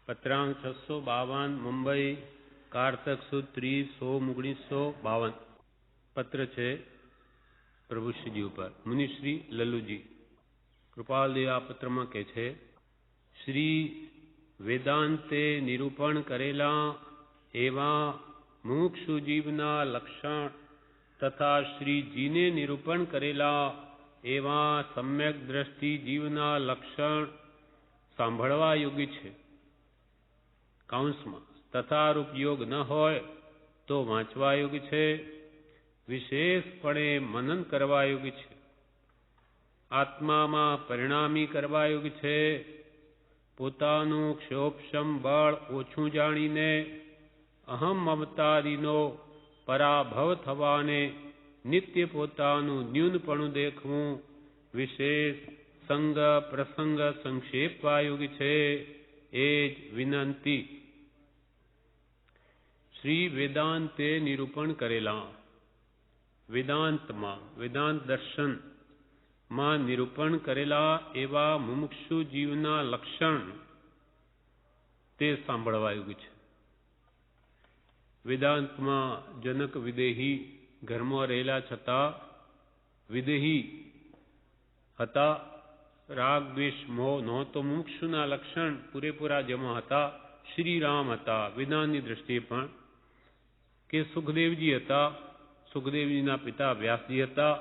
પત્રાંક 652 મુંબઈ કારતક સુદ 30 1952 પત્ર છે પ્રભુશ્રીજી ઉપર. મુનિશ્રી લલ્લુજી કૃપાલદેવ આ પત્રમાં કહે છે, શ્રી વેદાંતે નિરૂપણ કરેલા એવા મુમુક્ષુ જીવના લક્ષણ તથા શ્રીજીને નિરૂપણ કરેલા એવા સમ્યક દ્રષ્ટિ જીવના લક્ષણ સાંભળવા યોગ્ય છે. કાઉન્સમાં તથા રૂપ યોગ ન હોય તો વાંચવા યોગ્ય છે. વિશેષપણે મનન કરવા યોગ્ય છે. આત્મામાં પરિણામી કરવા યોગ્ય છે. પોતાનું ક્ષોભક્ષમ બળ ઓછું જાણીને અહમ મમતાદીનો પરાભવ થવાને નિત્ય પોતાનું ન્યૂનપણું દેખવું વિશેષ સંગ પ્રસંગ સંક્ષેપવા યોગ્ય છે. એ જ વિનંતી. શ્રી વેદાંતે નિરૂપણ કરેલા વેદાંતમાં વેદાંત દર્શનમાં નિરૂપણ કરેલા એવા મુમુક્ષુ જીવના લક્ષણ તે સાંભળવા યોગ્ય છે. વેદાંતમાં જનક વિદેહી ઘરમાં રહેલા છતાં વિદેહી હતા. રાગ દ્વેષ મોહ નહોતો. મુમુક્ષુના લક્ષણ પૂરેપૂરા જેમાં હતા. શ્રી રામ હતા વેદાંતની દ્રષ્ટિએ પણ, કે સુખદેવજી હતા, સુખદેવજીના પિતા વ્યાસજી હતા.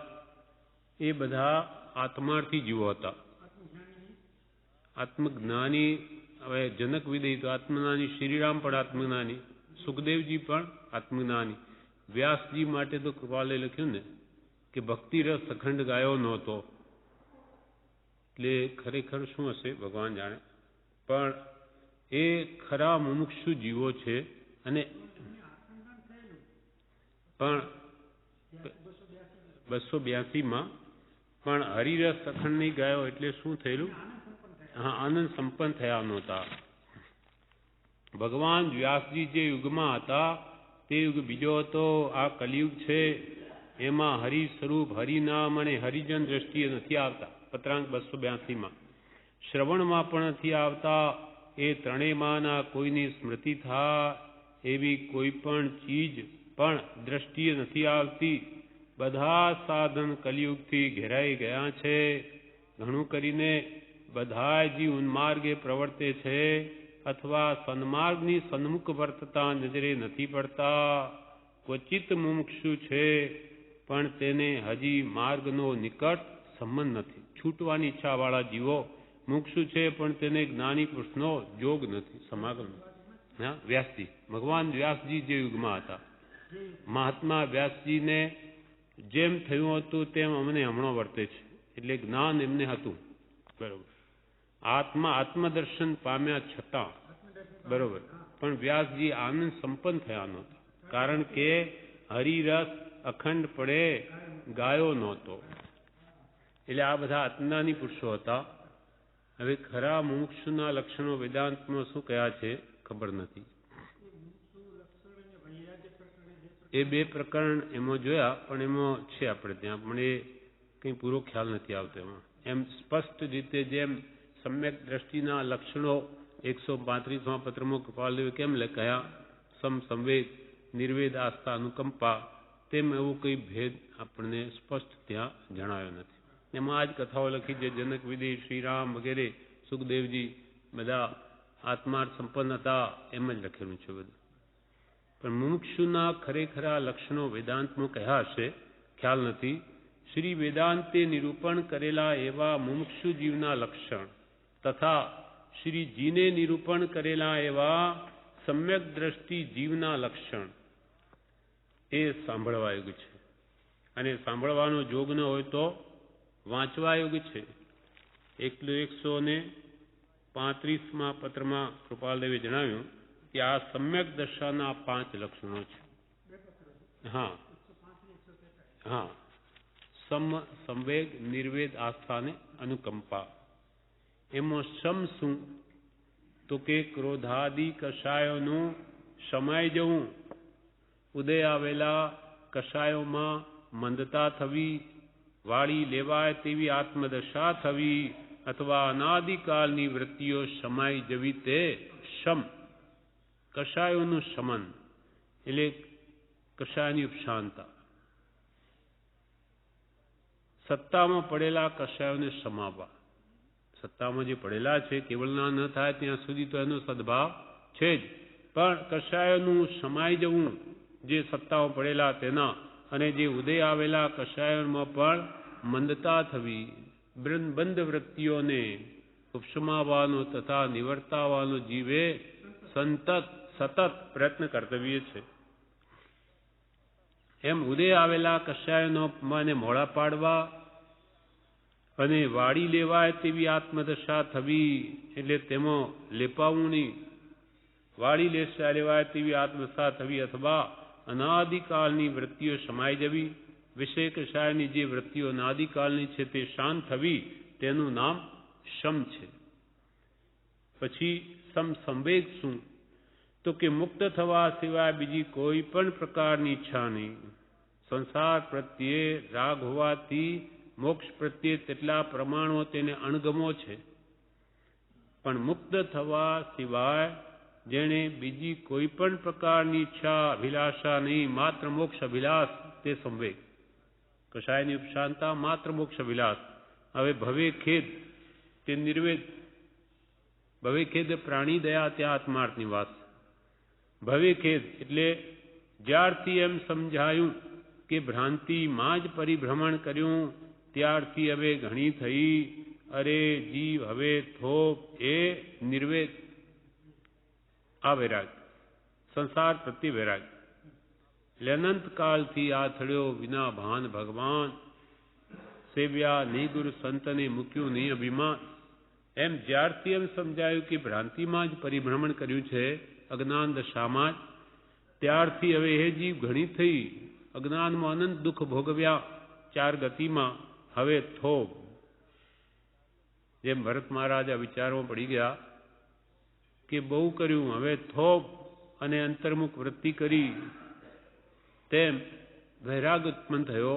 એ બધા આત્માર્થી જીવો હતા. આત્મજ્ઞાની હવે જનક વિદેહી તો આત્મજ્ઞાની, શ્રીરામ પણ આત્મજ્ઞાની, સુખદેવજી પણ આત્મજ્ઞાની. વ્યાસજી માટે તો કૃપાલે લખ્યું ને કે ભક્તિ રસ અખંડ ગાયો નહોતો. એટલે ખરેખર શું હશે ભગવાન જાણે, પણ એ ખરા મુમુક્ષુ જીવો છે. અને પણ 282માં પણ હરિરસ અખંડ નહીં ગાયો એટલે શું થયેલું? હા, આનંદ સંપન્ન થયા નહોતા. ભગવાન વ્યાસજી જે યુગમાં હતા તે યુગ બીજો હતો. આ કલિયુગ છે એમાં હરિ સ્વરૂપ હરિનામ અને હરિજન દ્રષ્ટિએ નથી આવતા. પત્રાંક 282માં શ્રવણમાં પણ નથી આવતા. એ ત્રણેયમાંના કોઈની સ્મૃતિ થાય એવી કોઈ પણ ચીજ પણ દ્રષ્ટિએ નથી આવતી. બધા સાધન કલિયુગથી ઘેરાઈ ગયા છે. ઘણું કરીને બધા જીવ ઉન્માર્ગે પ્રવર્તે છે અથવા સન્માર્ગની સન્મુખ વર્તતા નજરે નથી પડતા. ક્વચિત મુમુક્ષુ છે પણ તેને હજી માર્ગનો નિકટ સંબંધ નથી. છૂટવાની ઈચ્છાવાળા જીવો મુમુક્ષુ છે પણ તેને જ્ઞાની પુરુષનો જોગ નથી, સમાગમ. હા, વ્યાસજી ભગવાન વ્યાસજી જે યુગમાં હતા, મહાત્મા વ્યાસજીને જેમ થયું હતું તેમ અમને હમણાં વર્તે છે. એટલે જ્ઞાન એમને હતું, બરોબર. આત્મદર્શન પામ્યા છતાં, બરોબર, પણ વ્યાસજી આનંદ સંપન્ન થયા નહોતા. કારણ કે હરિરસ અખંડ પડે ગાયો નહોતો. એટલે આ બધા આત્મજ્ઞાની પુરુષો હતા. હવે ખરા મુમુક્ષુના લક્ષણો વેદાંતમાં શું કયા છે ખબર નથી. એ બે પ્રકરણ એમાં જોયા, પણ એમાં છે આપણે ત્યાં, પણ એ કંઈ પૂરો ખ્યાલ નથી આવતો એમાં. એમ સ્પષ્ટ રીતે જેમ સમ્યક દ્રષ્ટિના લક્ષણો 135માં પત્રમાં કૃપાલદેવે કેમ લખ્યા, સંવેદ નિર્વેદ આસ્થા અનુકંપા, તેમ એવું કંઈ ભેદ આપણને સ્પષ્ટ ત્યાં જણાયો નથી. એમાં આ જ કથાઓ લખી છે. જનક વિદેહી, શ્રીરામ વગેરે, સુખદેવજી બધા આત્માર્થ સંપન્ન હતા એમ જ લખેલું છે બધું. પણ મુમુક્ષુના ખરેખરા લક્ષણો વેદાંતમાં કયા હશે ખ્યાલ નથી. શ્રી વેદાંતે નિરૂપણ કરેલા એવા મુમુક્ષુ જીવના લક્ષણ તથા શ્રીજીને નિરૂપણ કરેલા એવા સમ્યક દ્રષ્ટિ જીવના લક્ષણ એ સાંભળવા યોગ્ય છે. અને સાંભળવાનો જોગ ન હોય તો વાંચવા યોગ્ય છે. 135માં પત્રમાં કૃપાલદેવે જણાવ્યું કે આ સમ્યક દશાના 5 લક્ષણો છે. હા હા, સંવેગ નિર્વેદ આસ્થા અને અનુકંપા. એમાં સમ શું તો કે ક્રોધાદિ કષાયોનું સમાઈ જવું, ઉદય આવેલા કષાયોમાં મંદતા થવી, વાળી લેવાય તેવી આત્મદશા થવી અથવા અનાદિકાળની વૃત્તિઓ સમાઈ જવી તે શમ, કશાયોનું શમન એટલે કશાયની ઉપશાંતા. સત્તામાં પડેલા કશાયોને સમાવવા. સત્તામાં જે પડેલા છે કેવળના ન થાય ત્યાં સુધી તો એનો સદભાવ છે જ, પણ કશાયોનું સમાઈ જવું જે સત્તામાં પડેલા તેના, અને જે ઉદય આવેલા કશાયોમાં પણ મંદતા થવી, બંધ વૃત્તિઓને ઉપશમાવવાનો તથા નિવર્તાવવાનો જીવે સતત પ્રયત્ન કર્તવ્ય છે. એમ ઉદય આવેલા કશાયનો મને મોડા પાડવા અને વાળી લેવાય તેવી આત્મદશા થવી, એટલે તેમાં લેપાવું નહીં, વાળી લેવાય તેવી આત્મદશા થવી, અથવા અનાદિકાળની વૃત્તિઓ સમાઈ જવી. વિષય કશાયની જે વૃત્તિઓ અનાદિકાળની છે તે શાંત થવી, તેનું નામ શમ છે. પછી સંવેગ શું? તો કે મુક્ત થવા સિવાય બીજી કોઈ પણ પ્રકારની ઈચ્છા નહીં. સંસાર પ્રત્યે રાગ હોવાથી મોક્ષ પ્રત્યે તેટલા પ્રમાણો તેને અણગમો છે, પણ મુક્ત થવા સિવાય જેણે બીજી કોઈ પણ પ્રકારની ઈચ્છા અભિલાષા નહીં, માત્ર મોક્ષ અભિલાષ, તે સંવેગ. કશાયની ઉપશાંતા માત્ર મોક્ષ અભિલાષ. હવે ભવે ખેદ તે નિર્વેદ. ભવે ખેદ પ્રાણી દયા ત્યાં આત્માર્થ નિવાસ. ભવે ખેદ એટલે જ્યારથી એમ સમજાયું કે ભ્રાંતિમાં જ પરિભ્રમણ કર્યું ત્યારથી હવે ઘણી થઈ, અરે જીવ હવે થોપ, એ નિર્વેદ. આ વૈરાગ, સંસાર પ્રત્યે વૈરાગ. એટલે અનંત કાળથી આથડ્યો વિના ભાન ભગવાન, સેવ્યા નહીં ગુરુ સંતને મૂક્યું નહીં અભિમાન. એમ જ્યારથી એમ સમજાયું કે ભ્રાંતિમાં જ પરિભ્રમણ કર્યું છે, અજ્ઞાન દશામાં જ, ત્યારથી હવે હે જીવ ઘણી થઈ, અજ્ઞાનમાં અનંત દુઃખ ભોગવ્યા, ચાર ગતિમાં હવે થોભ. જેમ ભરત મહારાજા વિચારમાં પડી ગયા કે બહુ કર્યું, હવે થોભ અને અંતર્મુખ વૃત્તિ કરી, તેમ વૈરાગ ઉત્પન્ન થયો.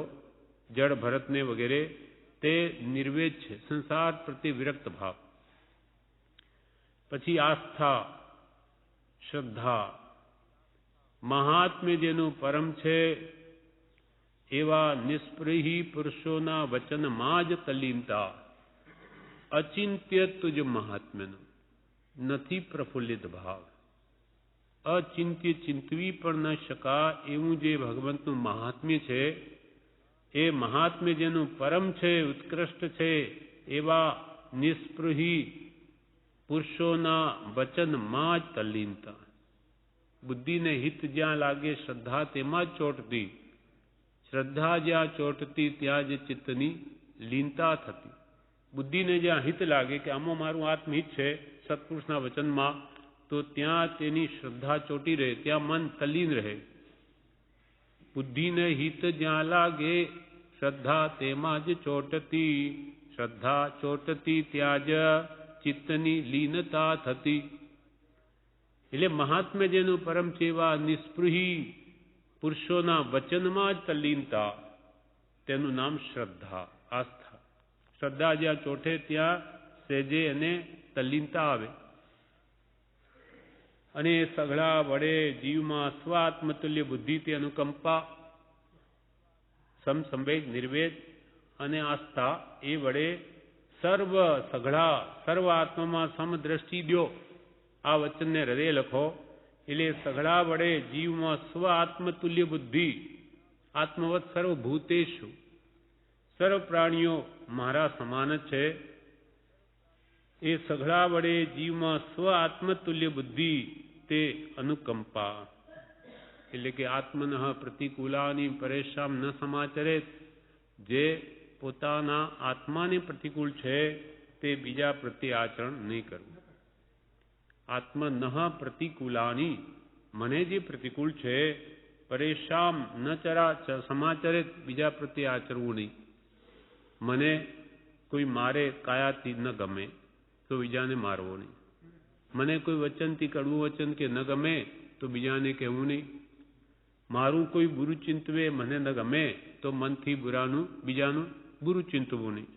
જળ ભરતને વગેરે તે નિર્વેદ છે, સંસાર પ્રત્યે વિરક્ત ભાવ. પછી આસ્થા, શ્રદ્ધા. મહાત્મ્ય જેનું પરમ છે એવા નિષ્પ્રહી પુરુષોના વચનમાં જ તલ્લીનતા. અચિંત્ય તુજ મહાત્મ્યનું નથી પ્રફુલ્લિત ભાવ. અચિંત્ય ચિંતવી પણ ન શકા એવું જે ભગવંતનું મહાત્મ્ય છે, એ મહાત્મ્ય જેનું પરમ છે, ઉત્કૃષ્ટ છે, એવા નિષ્પૃહી પુરુષોના વચનમાં જ તલ્લીનતા. બુદ્ધિને હિત જ્યાં લાગે શ્રદ્ધા તેમાં જ ચોંટતી, શ્રદ્ધા જ્યાં ચોંટતી ત્યાં જ ચિત્તની લીનતા થતી. બુદ્ધિને જ્યાં હિત લાગે કે આમાં મારું આત્મહિત છે સત્પુરુષના વચનમાં, તો ત્યાં તેની શ્રદ્ધા ચોંટી રહે, ત્યાં મન તલ્લીન રહે. બુદ્ધિને હિત જ્યાં લાગે શ્રદ્ધા તેમાં જ ચોંટતી, શ્રદ્ધા ચોંટતી ત્યાં જ ચિત્તની લીનતા થતી. એટલે મહાત્મ્ય જેનું પરમ છે એવા નિષ્પૃહી પુરુષોના વચનમાં જ તલ્લીનતા, તેનું નામ શ્રદ્ધા, આસ્થા. શ્રદ્ધા જ્યાં ચોંટે ત્યાં સહેજે એને તલ્લીનતા આવે. અને સઘળા વડે જીવમાં સ્વ આત્મતુલ્ય બુદ્ધિ તે અનુકંપા, સંવેગ, નિર્વેદ અને આસ્થા, એ વડે સર્વ આત્મામાં સમદ્રષ્ટિ દ્યો. આ વચનને હૃદય લખો. એટલે સઘળા વડે જીવમાં સ્વ આત્મતુલ્ય બુદ્ધિ, આત્મવત સર્વભૂતેષુ, સર્વ પ્રાણીઓ મારા સમાન જ છે. એ સઘળા વડે જીવમાં સ્વ આત્મતુલ્ય બુદ્ધિ તે અનુકંપા. એટલે કે આત્મન પ્રતિકૂલાની પરેશાન ન સમાચરે. જે પોતાના આત્માને પ્રતિકૂળ છે તે બીજા પ્રત્યે આચરણ નહીં કરવું. આત્મન પ્રતિકૂલાની, મને જે પ્રતિકૂળ છે, પરેશાન ન સમાચરે, બીજા પ્રત્યે આચરવું નહીં. મને કોઈ મારે કાયાથી ન ગમે તો બીજાને મારવો નહીં. મને કોઈ વચનથી કડવું વચન કે ન ગમે તો બીજાને કહેવું નહીં. મારું કોઈ બુરું ચિંતવે, મને ન ગમે તો મનથી બીજાનું બુરું ચિંતવું નહીં.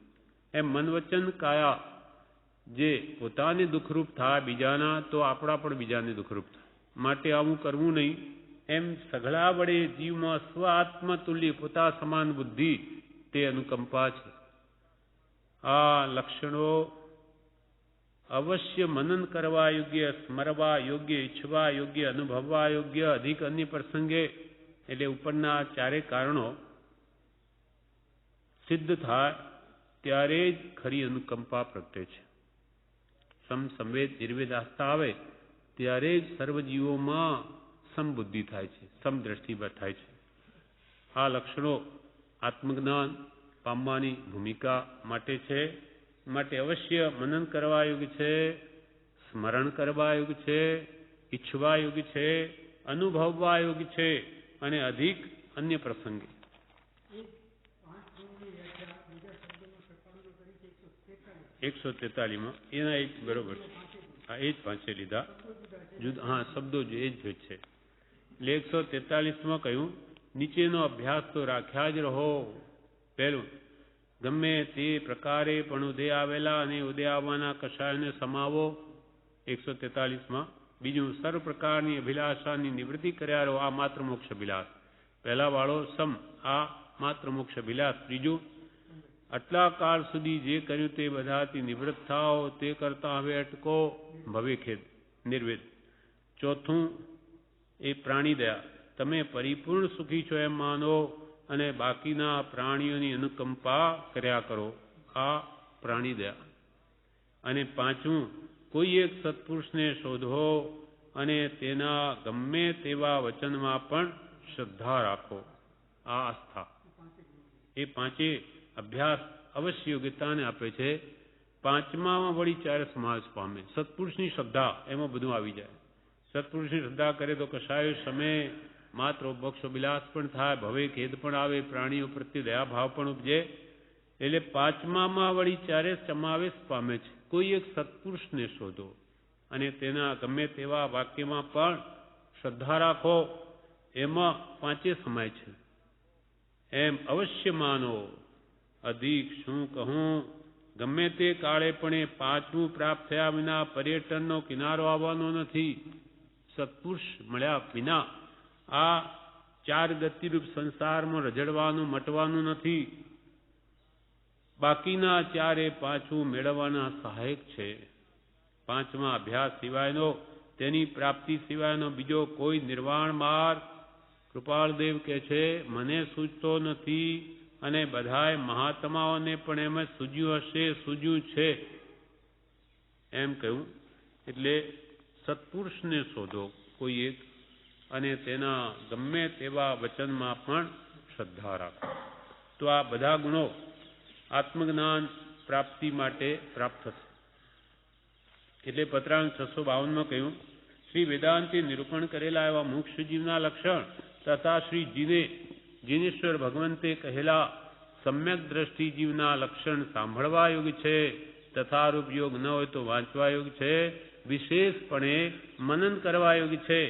એમ મન વચન કાયા જે પોતાને દુઃખરૂપ થાય બીજાના, તો આપણા પણ બીજાને દુઃખરૂપ થાય. માટે આવું કરવું નહીં. એમ સઘળા વડે જીવમાં સ્વ આત્મતુલ્ય પોતા સમાન બુદ્ધિ તે અનુકંપા છે. આ લક્ષણો અવશ્ય મનન કરવા યોગ્ય, સ્મરવા યોગ્ય, ઈચ્છવા યોગ્ય, અનુભવવા યોગ્ય, અધિક અન્ય પ્રસંગે એટલે ઉપરના ચારે કારણો સિદ્ધ થાય ત્યારે જ ખરી અનુકંપા પ્રગટે છે. સંવેદ નિર્વેદ આસ્થા આવે ત્યારે જ સર્વજીવોમાં સમબુદ્ધિ થાય છે, સમદ્રષ્ટિ થાય છે. આ લક્ષણો આત્મજ્ઞાન પામવાની ભૂમિકા માટે છે. માટે અવશ્ય મનન કરવા યોગ્ય છે, સ્મરણ કરવા યોગ્ય છે, ઈચ્છવા યોગ્ય છે, અનુભવવા યોગ્ય છે અને અધિક અન્ય પ્રસંગે. 143 એના એક બરોબર છે. હા, એ જ પાંચે લીધા જુદા. હા, શબ્દો એ જ છે. એટલે 143 કહ્યું નીચેનો અભ્યાસ તો રાખ્યા જ રહો. પહેલું, ગમે તે પ્રકારે પણ ઉદય આવેલા અને ઉદય આવવાના કષાયોને સમાવો 143. બીજું, સર્વ પ્રકારની અભિલાષાની નિવૃત્તિ કર્યા રહો. આ માત્ર મોક્ષ અભિલાષ. પહેલા વાળો સમ, આ માત્ર મોક્ષ અભિલાષ. ત્રીજું, આટલા કાળ સુધી જે કર્યું તે બધાથી નિવૃત્ત થાઓ, તે કરતા હવે અટકો, ભવે ખેદ નિર્વેદ. ચોથું, એ પ્રાણી દયા. તમે પરિપૂર્ણ સુખી છો એમ માનો અને બાકીના પ્રાણીઓની અનુકંપા કર્યા કરો. આ પ્રાણી દયા. અને પાંચમું, કોઈ એક સત્પુરુષને શોધો અને તેના ગમે તેવા વચનમાં પણ શ્રદ્ધા રાખો. આ આસ્થા. એ પાંચે અભ્યાસ અવશ્ય યોગ્યતાને આપે છે. પાંચમામાં વળી ચારે સમાવેશ પામે. સત્પુરુષની શ્રદ્ધા, એમાં બધું આવી જાય. સત્પુરુષની શ્રદ્ધા કરે તો કશાય સમય માત્ર મોક્ષોભિલાષ પણ થાય, ભવે ખેદ પણ આવે, પ્રાણીઓ પ્રત્યે દયાભાવ પણ ઉપજે. એટલે પાંચમામાં વળી ચારે સમાવેશ પામે છે. કોઈ એક સત્પુરુષને શોધો અને તેના ગમે તેવા વાક્યમાં પણ શ્રદ્ધા રાખો. એમાં પાંચે સમાય છે. એમ અવશ્ય માનો. અધિક શું કહું, ગમે તે કાળે પણ એ પાંચમું પ્રાપ્ત થયા વિના પર્યટનનો કિનારો આવવાનો નથી. સત્પુરુષ મળ્યા વિના આ ચાર ગતિરૂપ સંસારમાં રઝળવાનું મટવાનું નથી. બાકીના ચારે પાંચમું મેળવવાના સહાયક છે. પાંચમા અભ્યાસ સિવાયનો, તેની પ્રાપ્તિ સિવાયનો બીજો કોઈ નિર્વાણ માર્ગ કૃપાળદેવ કહે છે મને સૂચતો નથી અને બધાય મહાત્માઓને પણ એમ જ સૂજ્યું હશે, સૂજ્યું છે એમ કહ્યું. એટલે સત્પુરુષને શોધો કોઈ એક અને તેના ગમે તેવા વચનમાં પણ શ્રદ્ધા રાખો. તો આ બધા ગુણો આત્મજ્ઞાન પ્રાપ્તિ માટે પ્રાપ્ત થશે. એટલે પત્રાંક 652 કહ્યું, શ્રી વેદાંતે નિરૂપણ કરેલા એવા મોક્ષ જીવના લક્ષણ તથા શ્રી જીનેશ્વર ભગવંતે કહેલા સમ્યક દ્રષ્ટિ જીવના લક્ષણ સાંભળવા યોગ્ય છે. તથા રૂપ યોગ ન હોય તો વાંચવા યોગ્ય છે. વિશેષપણે મનન કરવા યોગ્ય છે.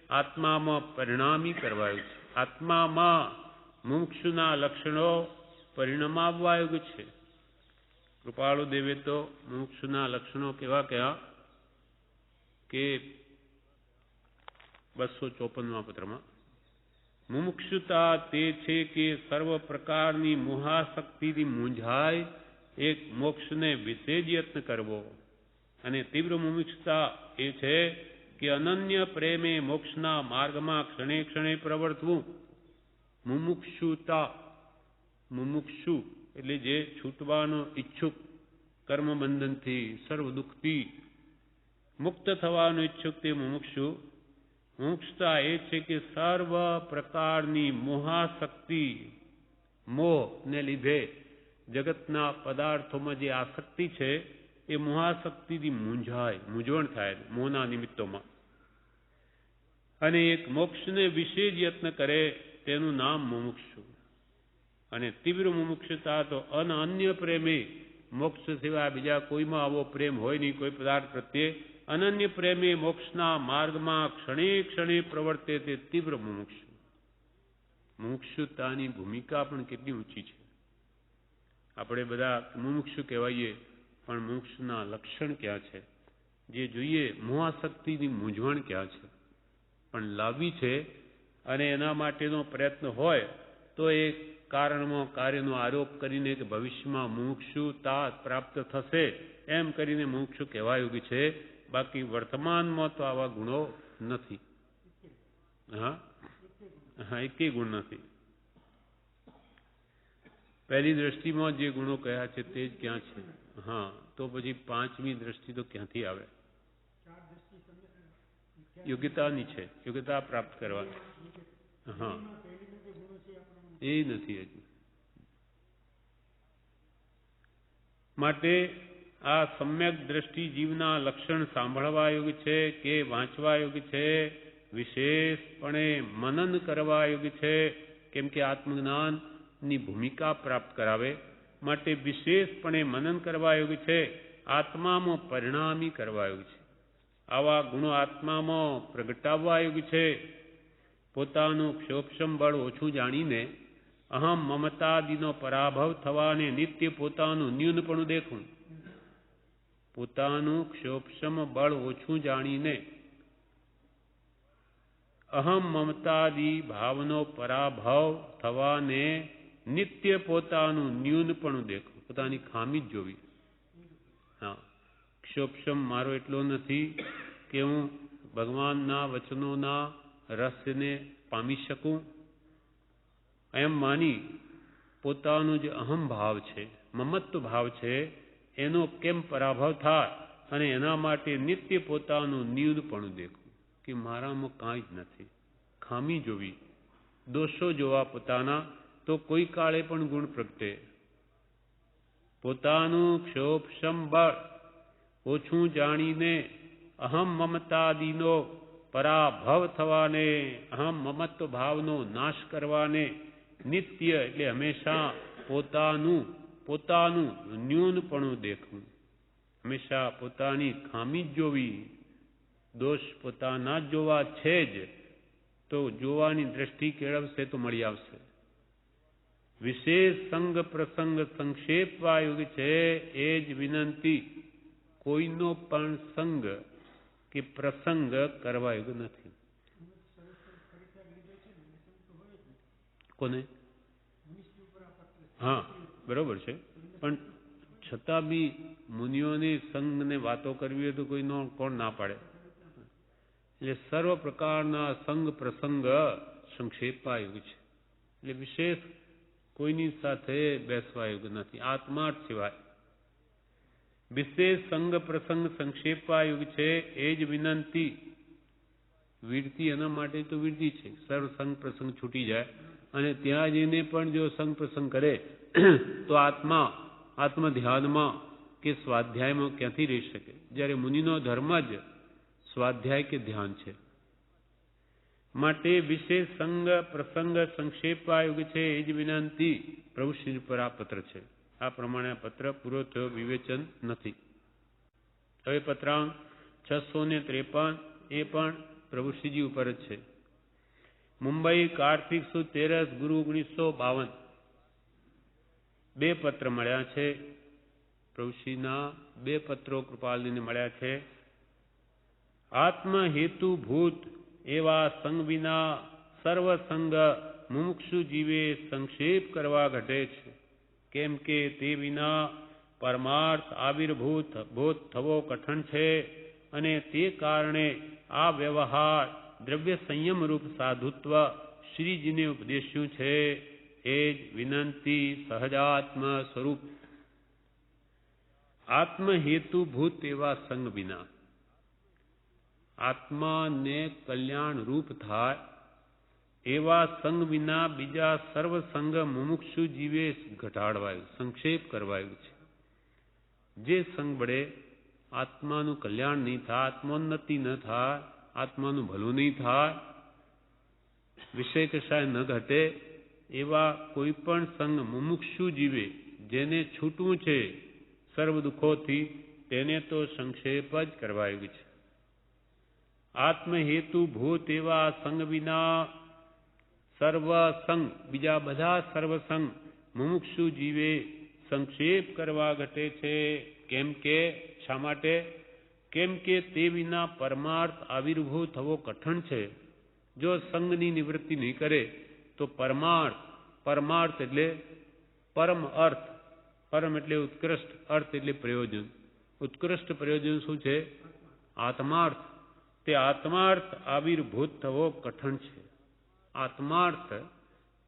આત્મામાં પરિણામી કરવા યોગ્ય છે. આત્મામાં મુમુક્ષુના લક્ષણો પરિણમાવવા યોગ્ય છે. કૃપાળુ દેવે તો મુમુક્ષુના લક્ષણો કેવા કયા કે 254મા પત્રમાં, મુમુક્ષુતા તે છે કે સર્વ પ્રકારની મોહાશક્તિથી મૂંઝાય એક મોક્ષને વિશેષ યત્ન કરવો. અને તીવ્ર મુમુક્ષુતા એ છે કે અનન્ય પ્રેમે મોક્ષના માર્ગમાં ક્ષણે ક્ષણે પ્રવર્તવું. મુમુક્ષુતા, મુમુક્ષુ એટલે જે છૂટવાનો ઈચ્છુક, કર્મબંધનથી સર્વ દુઃખથી મુક્ત થવાનો ઈચ્છુક તે મુમુક્ષુ. મુમુક્ષતા એ છે કે સર્વ પ્રકારની મોહાશક્તિ, મોહને લીધે જગતના પદાર્થોમાં જે આસક્તિ છે એ મોહાશક્તિથી મૂંઝાય, મૂંઝવણ થાય મોહના નિમિત્તોમાં. અને એક મોક્ષને વિશેષ યત્ન કરે તેનું નામ મુમુક્ષુ. અને તીવ્ર મુમુક્ષુતા તો અન્ય પ્રેમે, મોક્ષ સિવાય બીજા કોઈમાં આવો પ્રેમ હોય નહીં કોઈ પદાર્થ પ્રત્યે. અનન્ય પ્રેમે મોક્ષના માર્ગમાં ક્ષણે ક્ષણે પ્રવર્તે તે તીવ્ર મુમુક્ષુ. મુમુક્ષુતાની ભૂમિકા પણ કેટલી ઊંચી છે. આપણે બધા મુમુક્ષુ કહેવાઈએ પણ મોક્ષના લક્ષણ ક્યાં છે? જે જોઈએ મોહાશક્તિની મૂંઝવણ ક્યાં છે? પણ લાવવી છે અને એના માટેનો પ્રયત્ન હોય તો એ કારણમાં કાર્યનો આરોપ કરીને કે ભવિષ્યમાં મુમુક્ષુતા પ્રાપ્ત થશે એમ કરીને મુમુક્ષુ કહેવા યોગ્ય છે. બાકી વર્તમાનમાં તો આવા ગુણો નથી. હા, એકેય ગુણ નથી. પહેલી દ્રષ્ટિમાં જે ગુણો કયા છે તે જ ક્યાં છે? હા, તો પછી પાંચમી દ્રષ્ટિ તો ક્યાંથી આવે? યોગ્યતાની છે, યોગ્યતા પ્રાપ્ત કરવાની. હા, એ નથી હજુ. માટે આ સમ્યક દ્રષ્ટિ જીવના લક્ષણ સાંભળવા યોગ્ય છે કે વાંચવા યોગ્ય છે? વિશેષપણે મનન કરવા યોગ્ય છે. કેમ કે આત્મજ્ઞાનની ભૂમિકા પ્રાપ્ત કરાવે માટે વિશેષપણે મનન કરવા યોગ્ય છે. આત્મામાં પરિણામી કરવા યોગ્ય છે. આવા ગુણો આત્મામાં પ્રગટાવવા યોગ્ય છે. પોતાનું ક્ષોભક્ષમ બળ ઓછું જાણીને અહમ મમતાદિનો પરાભવ થવાને નિત્ય પોતાનું ન્યૂનપણું દેખવું. પોતાનું ક્ષોભક્ષમ બળ ઓછું જાણીને અહમ મમતાદિ ભાવનો પરાભવ થવાને નિત્ય પોતાનું ન્યૂનપણું દેખવું. પોતાની ખામી જ જોવી. હા, ક્ષોભક્ષમ મારો એટલો નથી કે હું ભગવાનના વચનોના રહસ્યને પામી શકું એમ માની પોતાનું જે અહમ ભાવ છે, મમત્વ ભાવ છે, એનો કેમ પરાભવ થાય અને એના માટે નિત્ય પોતાનું ન્યૂનપણું દેખવું કે મારામાં કાંઈ જ નથી. ખામી જોવી, દોષો જોવા પોતાના, તો કોઈ કાળે પણ ગુણ પ્રગટે. પોતાનું ક્ષોભક્ષમ બળ ઓછું જાણીને અહમ મમતાદિનો પરાભવ થવાને, અહમ મમત્વ ભાવનો નાશ કરવાને નિત્ય એટલે હંમેશા પોતાનું ન્યૂનપણું દેખવું. હંમેશા પોતાની ખામી જ જોવી. દોષ પોતાના જ જોવા છે જ, તો જોવાની દ્રષ્ટિ કેળવશે તો મળી આવશે. વિશેષ સંગ પ્રસંગ સંક્ષેપવા યોગ્ય છે. એ જ વિનંતી. કોઈનો પણ સંગ કે પ્રસંગ કરવા યોગ્ય નથી. કોને? હા, બરોબર છે. પણ છતાં બી મુનિઓની સંઘને વાતો કરવી હોય તો કોઈનો કોણ ના પાડે? એટલે સર્વ પ્રકારના સંગ પ્રસંગ સંક્ષેપવા યોગ્ય છે. એટલે વિશેષ કોઈની સાથે બેસવા યોગ્ય નથી, આત્મા જ સિવાય. વિશેષ સંગ પ્રસંગ સંક્ષેપવા યોગ્ય છે. એ જ વિનંતી. વીરતી એના માટે તો વીરતી છે. સર્વ સંગ પ્રસંગ છૂટી જાય અને ત્યાં જઈને પણ જો સંગ પ્રસંગ કરે તો આત્મ ધ્યાનમાં કે સ્વાધ્યાયમાં ક્યાંથી રહી શકે? જ્યારે મુનિનો ધર્મ જ સ્વાધ્યાય કે ધ્યાન છે. માટે વિશેષ સંગ પ્રસંગ સંક્ષેપવા યોગ્ય છે. એ જ વિનંતી. પ્રભુ શ્રી પર આ પત્ર છે. આ પ્રમાણે આ પત્ર પૂરો થયો, વિવેચન નથી. હવે પત્રાંક 653 એ પણ પ્રભુશ્રીજી ઉપર જ છે. મુંબઈ કાર્તિક સુદ 13 ગુરુ 1952. 2 પત્ર મળ્યા છે. પ્રભુશ્રીના 2 પત્રો કૃપાલજીને મળ્યા છે. આત્મ હેતુભૂત એવા સંગ વિના સર્વસંગ મુમુક્ષુ જીવે સંક્ષેપ કરવા ઘટે છે. કેમ કે તે વિના પરમાર્થ આવિર્ભૂત થવો કઠણ છે અને તે કારણે આ વ્યવહાર દ્રવ્ય સંયમ રૂપ સાધુત્વ શ્રીજીને ઉપદેશ્યું છે. એ જ વિનંતી સહજાત્મ સ્વરૂપ. આત્મ હેતુભૂત એવા સંગ વિના, આત્માને કલ્યાણ રૂપ થાય એવા સંગ વિના બીજા સર્વ સંગ મુમુક્ષુ જીવે ઘટાડવાયું, સંક્ષેપ કરવાયું છે. જે સંગ વડે આત્માનું કલ્યાણ નહીં થાય, આત્મોન્નતિ ન થાય, આત્માનું ભલું નહીં થાય, વિષય કશાય ન ઘટે, એવા કોઈ પણ સંગ મુમુક્ષુ જીવે, જેને છૂટવું છે સર્વ દુઃખોથી, તેને તો સંક્ષેપ જ કરવાયું છે. આત્મ હેતુ ભૂત એવા સંગ વિના સર્વ સંગ, બીજા બધા સર્વ સંગ મુમુક્ષુ જીવે સંક્ષેપ કરવા ઘટે છે. કેમ કે શા માટે? કેમ કે તે વિના પરમાર્થ આવિર્ભૂત થવો કઠણ છે. જો સંગની નિવૃત્તિ નહીં કરે તો પરમાર્થ એટલે પરમ અર્થ, પરમ એટલે ઉત્કૃષ્ટ, અર્થ એટલે પ્રયોજન. ઉત્કૃષ્ટ પ્રયોજન શું છે? આત્માર્થ. તે આત્માર્થ આવિર્ભૂત થવો કઠણ છે. આત્માર્થ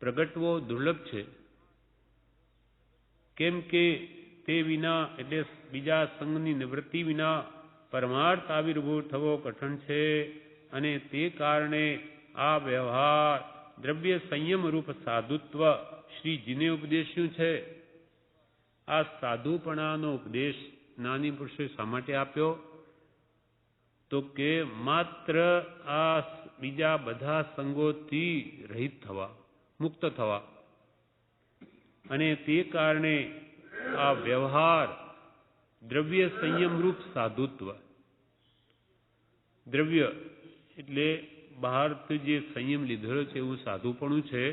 પ્રગટવો દુર્લભ છે. કેમ કે તે વિના એટલે બીજા સંગની નિવૃત્તિ વિના પરમાર્થ આવિર્ભૂત થવો કઠણ છે. અને તે કારણે આ વ્યવહાર દ્રવ્ય સંયમ રૂપ સાધુત્વ શ્રીજીને ઉપદેશ્યું છે. આ સાધુપણાનો ઉપદેશ જ્ઞાની પુરુષોએ શા માટે આપ્યો? તો કે માત્ર આ બીજા બધા સંગોથી રહિત થવા, મુક્ત થવા. અને તે કારણે આ વ્યવહાર દ્રવ્ય સંયમ રૂપ સાધુત્વ, દ્રવ્ય એટલે બહારથી જે સંયમ લીધેલો છે એવું સાધુપણું છે,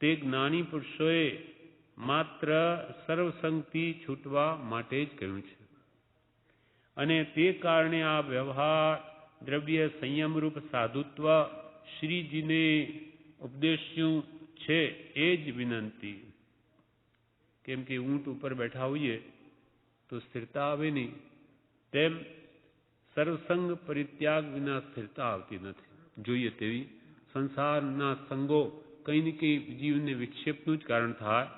તે જ્ઞાની પુરુષોએ માત્ર સર્વસંગથી છૂટવા માટે જ કહ્યું છે. અને તે કારણે આ વ્યવહાર દ્રવ્ય સંયમરૂપ સાધુત્વ શ્રીજીને ઉપદેશ્યું છે. એ જ વિનંતી. કેમ કે ઊંટ ઉપર બેઠા હોઈએ તો સ્થિરતા આવે નહીં, તેમ સર્વસંગ પરિત્યાગ વિના સ્થિરતા આવતી નથી. જોઈએ તેવી સંસારના સંગો કંઈ ને કંઈ જીવને વિક્ષેપનું જ કારણ થાય,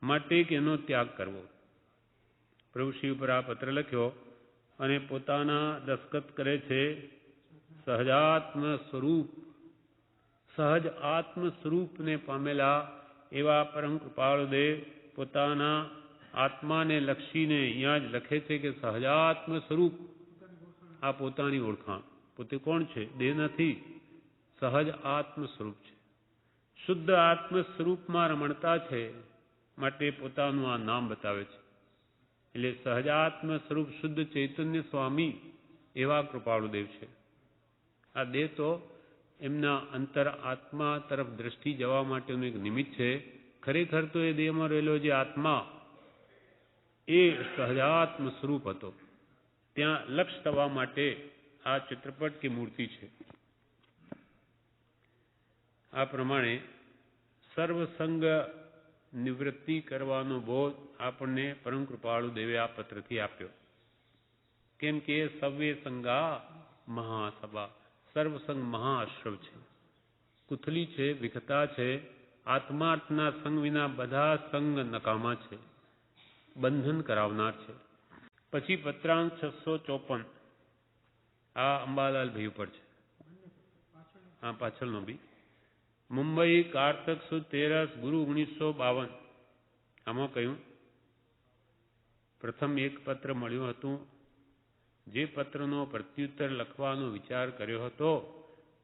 માટે કે એનો ત્યાગ કરવો. પ્રભુશ્રી ઉપર આ પત્ર લખ્યો અને પોતાના દસ્તખત કરે છે. સહજાત્મ સ્વરૂપ, સહજ આત્મ સ્વરૂપને પામેલા એવા પરમ કૃપાળુદેવ પોતાના આત્માને લક્ષીને અહીંયા જ લખે છે કે સહજાત્મ સ્વરૂપ. આ પોતાની ઓળખાણ. પોતે કોણ છે? દેહ નથી, સહજ આત્મ સ્વરૂપ છે. શુદ્ધ આત્મ સ્વરૂપમાં રમણતા છે, માટે પોતાનું આ નામ બતાવે છે. એટલે સહજાત્મ સ્વરૂપ શુદ્ધ ચૈતન્ય સ્વામી એવા કૃપાળુદેવ છે. આ દેહ તો એમના અંતર આત્મા તરફ દ્રષ્ટિ જવા માટેનું એક નિમિત્ત છે. ખરેખર તો એ દેહમાં રહેલો જે આત્મા એ સહજાત્મ સ્વરૂપ હતો. ત્યાં લક્ષ થવા માટે આ ચિત્રપટ કે મૂર્તિ છે. આ પ્રમાણે સર્વસંગ નિવૃત્તિ કરવાનો બોધ આપણને પરમ કૃપાળુ દેવે આ પત્રથી આપ્યો. કેમ કે સવ્ય સંગા મહાસભા, સર્વસંગ મહાઆશ્રવ છે, કુથલી છે, વિખતા છે. આત્માર્થના સંગ વિના બધા સંગ નકામા છે, બંધન કરાવનાર છે. પછી પત્રાંક 654 આ અંબાલાલ ભાઈ ઉપર છે. હા, પાછળનો બી. મુંબઈ કારતક સુદ 13 ગુરુ 1952. આમાં કહ્યું, પ્રથમ એક પત્ર મળ્યું હતું. જે પત્રનો પ્રત્યુત્તર લખવાનો વિચાર કર્યો હતો,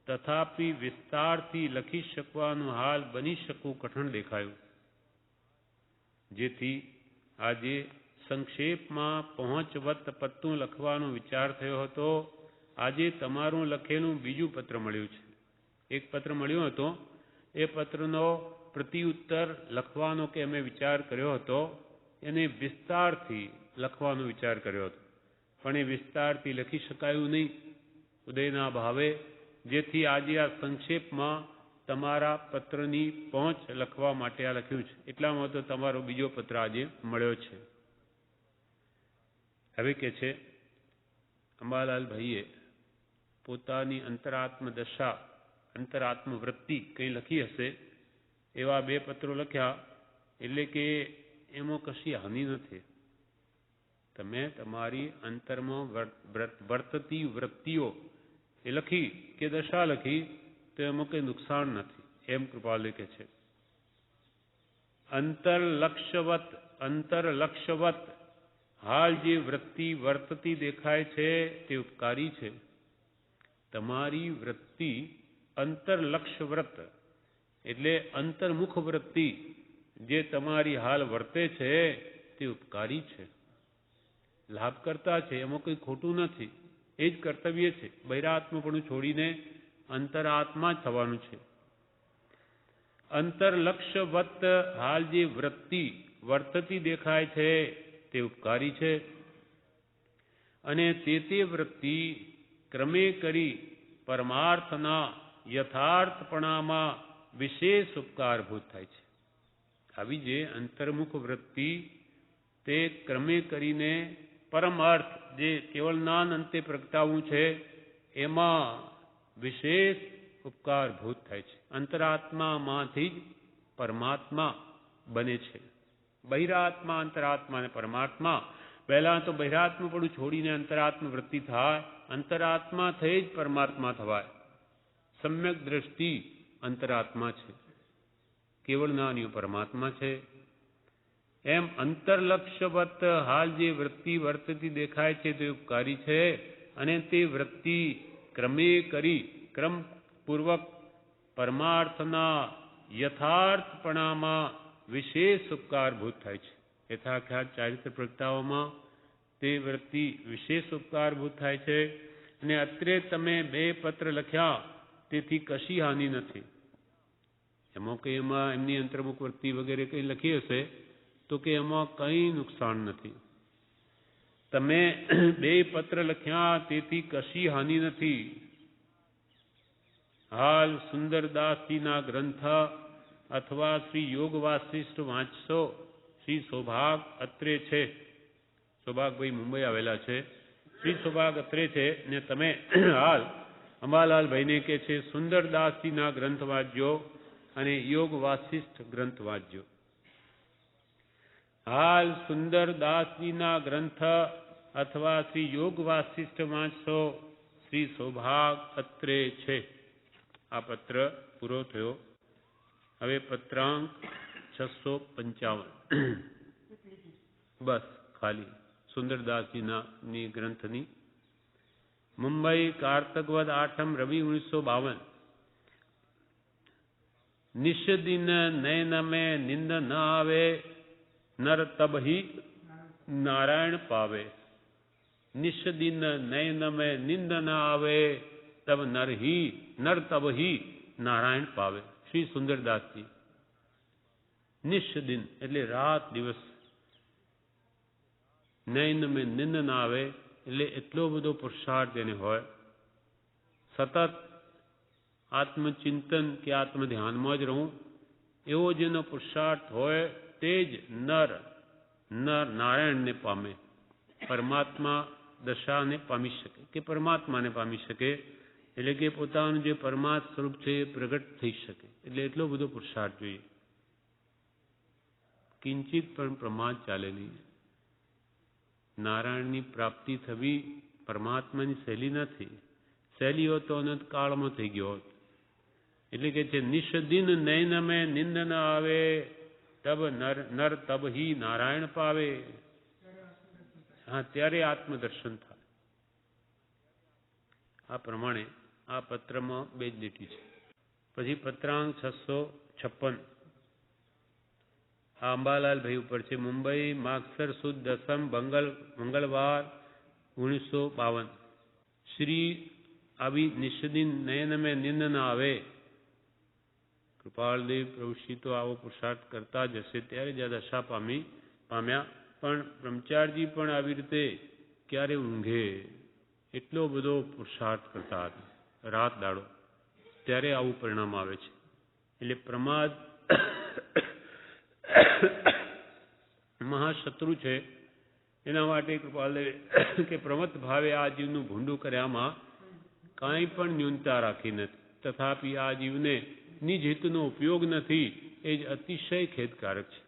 તથાપિ વિસ્તારથી લખી શકવાનું હાલ બની શકવું કઠણ દેખાયું. જેથી આજે સંક્ષેપમાં પહોંચવત પત્તું લખવાનો વિચાર થયો હતો. આજે તમારું લખેલું બીજું પત્ર મળ્યું છે. એક પત્ર મળ્યો હતો, એ પત્રનો પ્રત્યુત્તર લખવાનો કે અમે વિચાર કર્યો હતો, એને વિસ્તારથી લખવાનો વિચાર કર્યો હતો, પણ એ વિસ્તારથી લખી શકાયું નહીં ઉદયના ભાવે. જેથી આજે આ સંક્ષેપમાં તમારા પત્રની પહોંચ લખવા માટે આ લખ્યું છે. એટલામાં તો તમારો બીજો પત્ર આજે મળ્યો છે. હવે કે છે અંબાલાલ ભાઈએ પોતાની અંતરાત્મ દશા, અંતરાત્મ વૃત્તિ કંઈ લખી હશે એવા 2 પત્રો લખ્યા. એટલે કે એમાં કશી હાનિ નથી. તમે તમારી અંતરમાં વર્તતી વૃત્તિઓ એ લખી કે દશા લખી તો એમાં કંઈ નુકસાન નથી, એમ કૃપાલુ કે છે. અંતરલક્ષવત હાલ જે વૃત્તિ વર્તતી દેખાય છે તે ઉપકારી છે. તમારી વૃત્તિ અંતરલક્ષવ્રત એટલે અંતર્મુખ વૃત્તિ જે તમારી હાલ વર્તે છે તે ઉપકારી છે, લાભકર્તા છે. એમાં કંઈ ખોટું નથી. એ જ કર્તવ્ય છે. બહિરાત્મપણું છોડીને અંતરાત્મા જ થવાનું છે. અંતરલક્ષવત હાલ જે વૃત્તિ વર્તતી દેખાય છે તે ઉપકારી છે, અને તે વૃત્તિ ક્રમે કરી પરમાર્થના યથાર્થપણામાં વિશેષ ઉપકારભૂત થાય છે. આવી જે અંતર્મુખ વૃત્તિ તે ક્રમે કરીને પરમાર્થ જે કેવળના અંતે પ્રગટાવવું છે એમાં વિશેષ ઉપકારભૂત થાય છે. અંતરાત્મામાંથી જ પરમાત્મા બને છે. બહિરાત્મા, અંતરાત્મા અને પરમાત્મા, પહેલા તો બહિરાત્મપણું છોડીને અંતરાત્મ વૃત્તિ થાય, અંતરાત્મા થઈ જ પરમાત્મા થવાય. સમ્યક દ્રષ્ટિ અંતરાત્મા છે, કેવળ નાની પરમાત્મા છે. એમ અંતરલક્ષ્યવત હાલ જે વૃત્તિ વર્તતી દેખાય છે તે ઉપકારી છે, અને તે વૃત્તિ ક્રમે કરી ક્રમપૂર્વક પરમાર્થના યથાર્થપણામાં વિશેષ ઉપકારભૂત થાય છે. યથાખ્યાત ચારિત્ર પ્રગટાવવામાં તે વૃત્તિ વિશેષ ઉપકારભૂત થાય છે. અને અત્રે તમે 2 પત્ર લખ્યા તેથી કશી હાનિ નથી. એમાં કંઈ એમાં એમની અંતર્મુખ વૃત્તિ વગેરે કંઈ લખી હશે તો કે એમાં કંઈ નુકસાન નથી. તમે 2 પત્ર લખ્યા તેથી કશી હાનિ નથી. હાલ સુંદરદાસજીના ગ્રંથ અથવા શ્રી યોગ વાસિષ્ઠ વાંચશો. શ્રી સૌભાગ અત્રે છે, સૌભાગભાઈ મુંબઈ આવેલા છે, શ્રી સૌભાગ અત્રે છે, ને તમે હાલ અંબાલાલભાઈને કે છે સુંદરદાસજીના ગ્રંથ વાંચજો અને યોગ વાસિષ્ઠ ગ્રંથ વાંચજો. હાલ સુંદરદાસજીના ગ્રંથ અથવા શ્રી યોગ વાસિષ્ઠ વાંચશો. શ્રી સૌભાગ અત્રે છે. આ પત્ર પૂરો થયો. હવે પત્રાંક 655 બસ ખાલી સુંદરદાસજીના ગ્રંથની. મુંબઈ કારતકવદ 8 રવિ 1952. નિષદિન નયન મેં નિંદ ન આવે, નર તબહી નારાયણ પાવે. નિષદિન નયન મેં નિંદ ન આવે, તબ નર તબહી નારાયણ પાવે. શ્રી સુંદરદાસજી. નિષદિન એટલે રાત દિવસ, નયન મેં નિંદ ના આવે એટલે એટલો બધો પુરુષાર્થ એને હોય, સતત આત્મચિંતન કે આત્મધ્યાનમાં જ રહું એવો જેનો પુરુષાર્થ હોય તે જ નર નારાયણને પામે, પરમાત્મા દશાને પામી શકે કે પરમાત્માને પામી શકે. એટલે કે પોતાનું જે પરમાત્મ સ્વરૂપ છે એ પ્રગટ થઈ શકે. એટલે એટલો બધો પુરુષાર્થ જોઈએ. કિંચિત પણ પ્રમાદ ચાલે નહીં. નારાયણની પ્રાપ્તિ થવી પરમાત્માની સહેલી નથી. સહેલી હોત તો અનંત કાળમાં થઈ ગયો હોત. એટલે કે છે નિષદિન નયન મેં નિંદ ન આવે, તબ નર તબ હી નારાયણ પાવે. હા, ત્યારે આત્મદર્શન થાય. આ પ્રમાણે આ પત્રમાં 2 જ લીટી છે. પછી પત્રાંક 656 આ અંબાલાલભાઈ ઉપર છે. મુંબઈ માગસર સુદ 10 મંગળવાર 1952. શ્રી આવી નિષદિન નયન મેં નિંદ ન આવે. કૃપાળદેવ પ્રભુશ્રી તો આવો પુરુષાર્થ કરતા જ હશે ત્યારે જ દશા પામ્યા. પણ બ્રહ્મચારીજી પણ આવી રીતે ક્યારે ઊંઘે એટલો બધો પુરુષાર્થ કરતા હતા રાત દાડો, ત્યારે આવું પરિણામ આવે છે. એટલે પ્રમાદ મહાશત્રુ છે. એના માટે કૃપાલદેવ કે પ્રમત્ત ભાવે આ જીવનું ભૂંડું કર્યામાં કાંઈ પણ ન્યૂનતા રાખી નથી. તથાપિ આ જીવને નિજ હિતનો ઉપયોગ નથી એ જ અતિશય ખેદકારક છે.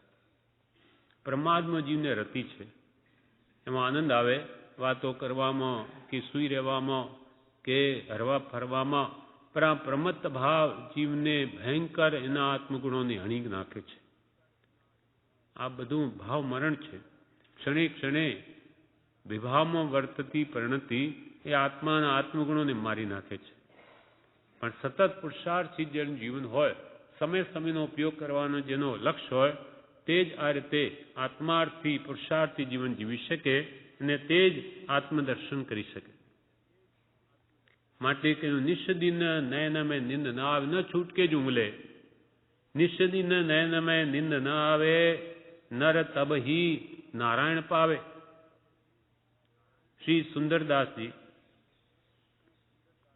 પ્રમાદમાં જીવને રતિ છે, એમાં આનંદ આવે વાતો કરવામાં કે સૂઈ રહેવામાં કે હરવા ફરવામાં. પણ આ પ્રમત્ત ભાવ જીવને ભયંકર એના આત્મગુણોને હણી નાખે છે. આ બધું ભાવ મરણ છે. ક્ષણે ક્ષણે વિભાવમાં વર્તતી પરિણતિ એ આત્માના આત્મગુણોને મારી નાખે છે. પણ સતત પુરુષાર્થથી જેનું જીવન હોય, સમય સમયનો ઉપયોગ કરવાનો જેનો લક્ષ્ય હોય, તે જ આ રીતે આત્માર્થી પુરુષાર્થી જીવન જીવી શકે અને તે જ આત્મદર્શન કરી શકે. માટે કહ્યું નિષદિન નયન મેં નિંદ ન આવે, ન છૂટકે જ ઊંઘલે. નિષદિન નયન મેં નિંદ ન આવે, નર તબહી નારાયણ પાવે. શ્રી સુંદરદાસજી